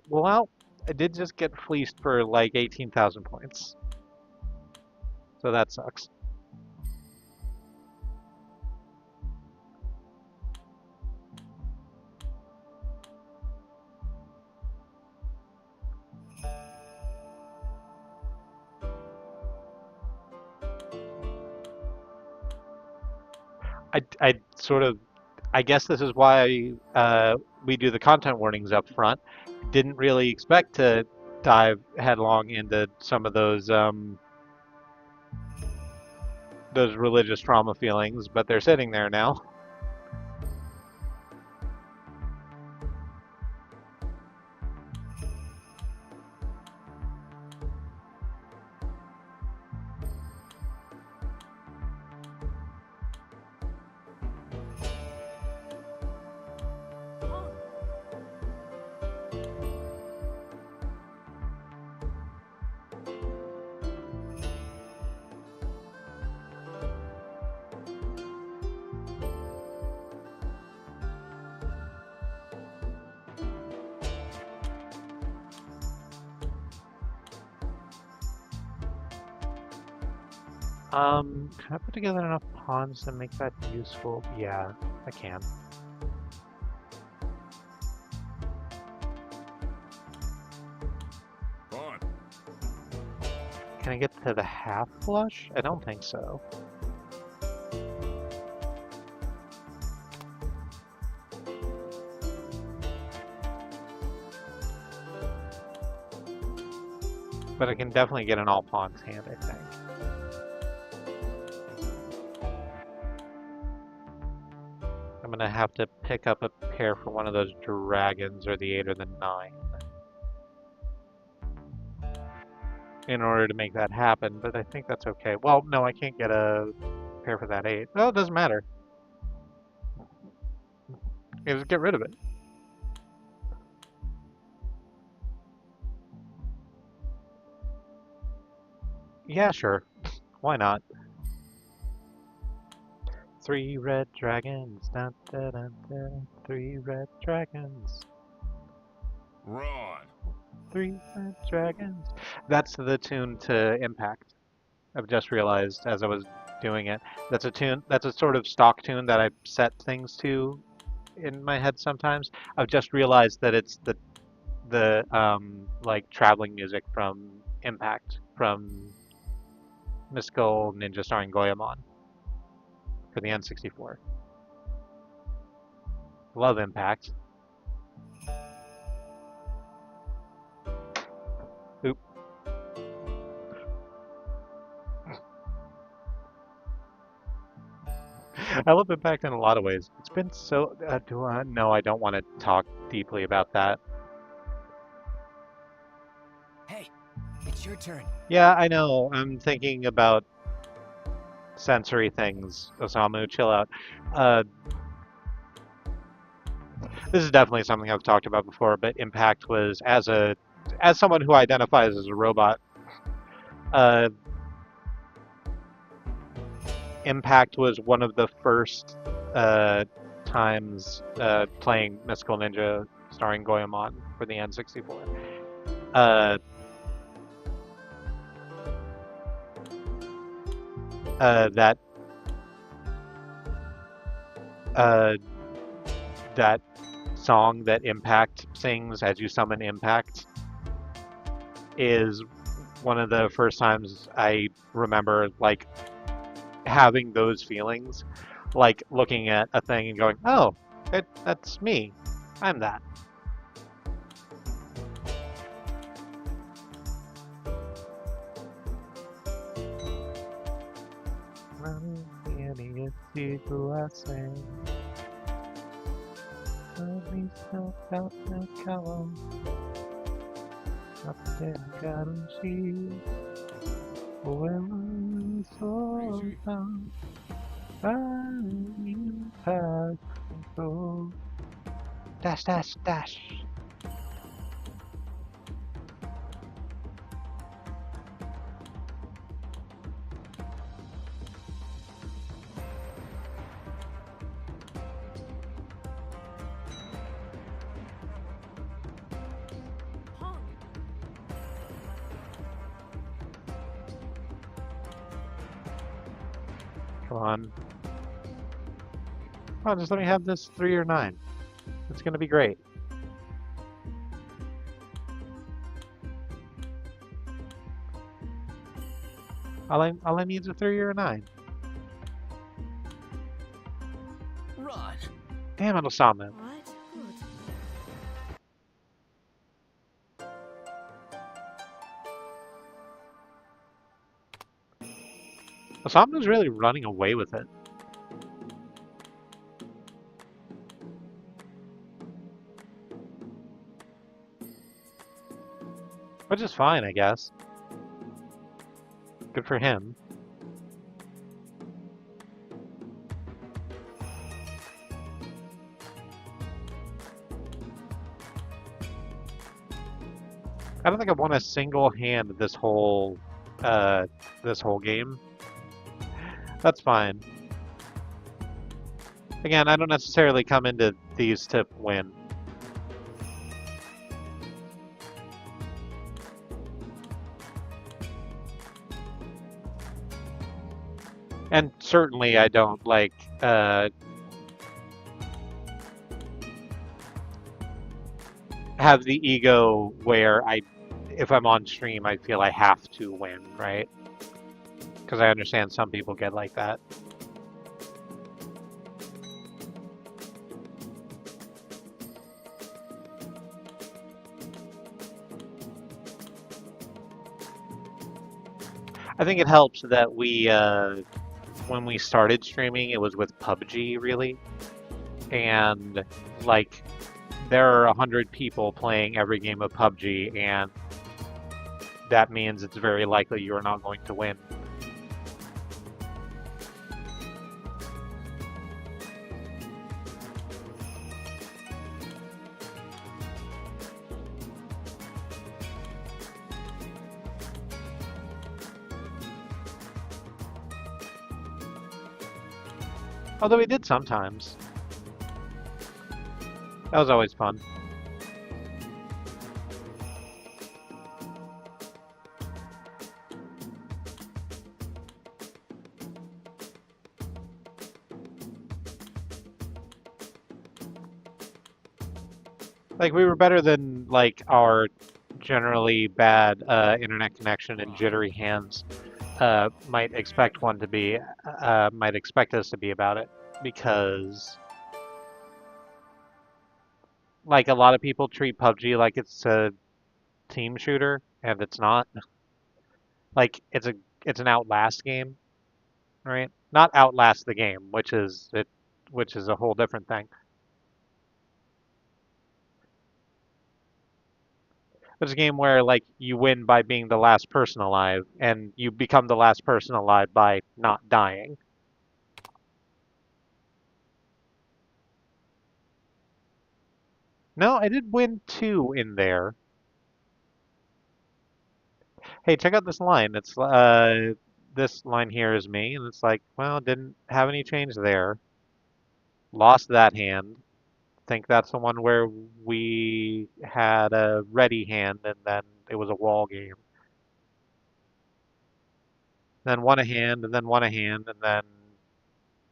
Well, I did just get fleeced for like 18,000 points. So that sucks. I sort of, I guess this is why we do the content warnings up front. Didn't really expect to dive headlong into some of those religious trauma feelings, but they're sitting there now. Can I put together enough pawns to make that useful? Yeah, I can. Pawn. Can I get to the half flush? I don't think so. But I can definitely get an all pawns hand, I think. I'm gonna have to pick up a pair for one of those dragons, or the 8 or the 9, in order to make that happen, but I think that's okay. Well, no, I can't get a pair for that 8. Well, it doesn't matter. Just get rid of it. Yeah, sure. Why not? 3 red dragons. Dun, dun, dun, dun. 3 red dragons. Run. 3 red dragons. That's the tune to Impact. I've just realized as I was doing it. That's a tune. That's a sort of stock tune that I set things to in my head sometimes. I've just realized that it's the like traveling music from Impact, from Mystical Ninja starring Goemon for the N64. Love Impact. Oop. I love Impact in a lot of ways. It's been so. No, I don't want to talk deeply about that. Hey, it's your turn. Yeah, I know. I'm thinking about sensory things. Osamu, chill out. Uh, this is definitely something I've talked about before, but Impact was as someone who identifies as a robot. Uh, Impact was one of the first times playing Mystical Ninja starring Goemon for the N64. Uh, that that song that Impact sings as you summon Impact is one of the first times I remember like having those feelings, like looking at a thing and going, "Oh, that's me. I'm that." Dash, dash, dash. Pawn. Come on. Come on, just let me have this 3 or 9. It's gonna be great. All I need is a 3 or a 9. Run. Damn it, Osamu. All right, good. Osamu's really running away with it. Which is fine, I guess. Good for him. I don't think I've won a single hand this whole game. That's fine. Again, I don't necessarily come into these to win. And certainly I don't like have the ego where if I'm on stream, I feel I have to win, right? Because I understand some people get like that. I think it helps that when we started streaming, it was with PUBG, really. And, like, there are 100 people playing every game of PUBG, and that means it's very likely you are not going to win. Although we did sometimes. That was always fun. Like, we were better than, like, our generally bad internet connection and jittery hands might expect us to be about it. Because, like, a lot of people treat PUBG like it's a team shooter, and it's not. Like, it's an Outlast game, right? Not Outlast the game, which is a whole different thing. It's a game where like you win by being the last person alive, and you become the last person alive by not dying. No, I did win 2 in there. Hey, check out this line. It's this line here is me, and it's like, well, didn't have any change there. Lost that hand. Think that's the one where we had a ready hand, and then it was a wall game. Then won a hand, and then won a hand, and then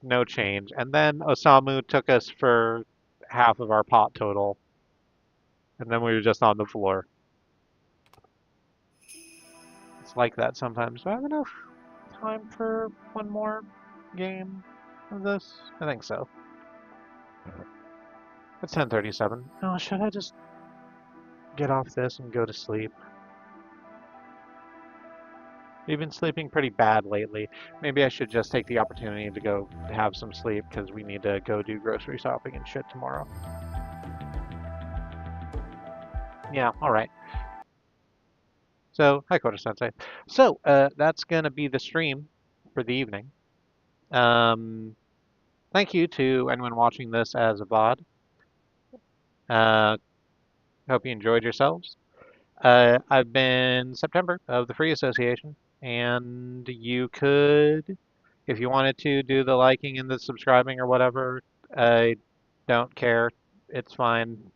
no change. And then Osamu took us for half of our pot total, and then we were just on the floor. It's like that sometimes. Do I have enough time for one more game of this? I think so. It's 10:37. Oh, should I just get off this and go to sleep? We've been sleeping pretty bad lately. Maybe I should just take the opportunity to go have some sleep because we need to go do grocery shopping and shit tomorrow. Yeah, alright. So, hi Koda-sensei. So, that's gonna be the stream for the evening. Thank you to anyone watching this as a VOD. Hope you enjoyed yourselves. I've been September of the Free Association, and you could, if you wanted to, do the liking and the subscribing or whatever. I don't care. It's fine.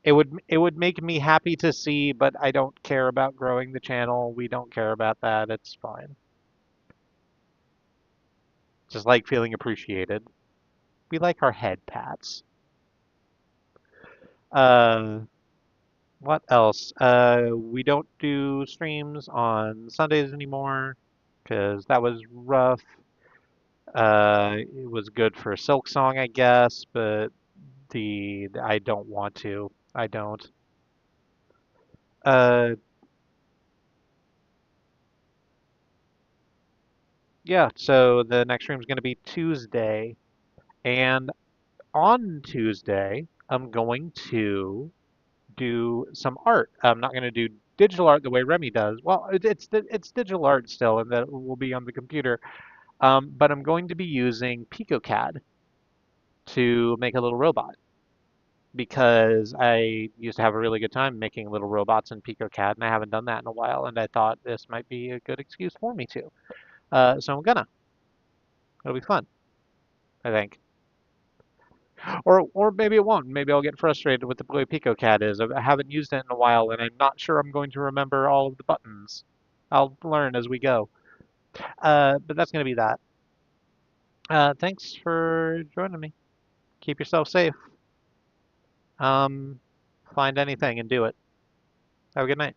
It would make me happy to see, but I don't care about growing the channel. We don't care about that. It's fine. Just like feeling appreciated. We like our head pats. Uh, what else? We don't do streams on Sundays anymore because that was rough. It was good for Silk Song, I guess, but I don't want to. I don't. Uh, Yeah, so the next stream is going to be Tuesday, and on Tuesday, I'm going to do some art. I'm not going to do digital art the way Remy does. Well, it's digital art still, and that will be on the computer. But I'm going to be using PicoCAD to make a little robot because I used to have a really good time making little robots in PicoCAD, and I haven't done that in a while, and I thought this might be a good excuse for me to. So I'm gonna. It'll be fun, I think. Or maybe it won't. Maybe I'll get frustrated with the way PicoCAD is. I haven't used it in a while, and I'm not sure I'm going to remember all of the buttons. I'll learn as we go. But that's going to be that. Thanks for joining me. Keep yourself safe. Um, find anything and do it. Have a good night.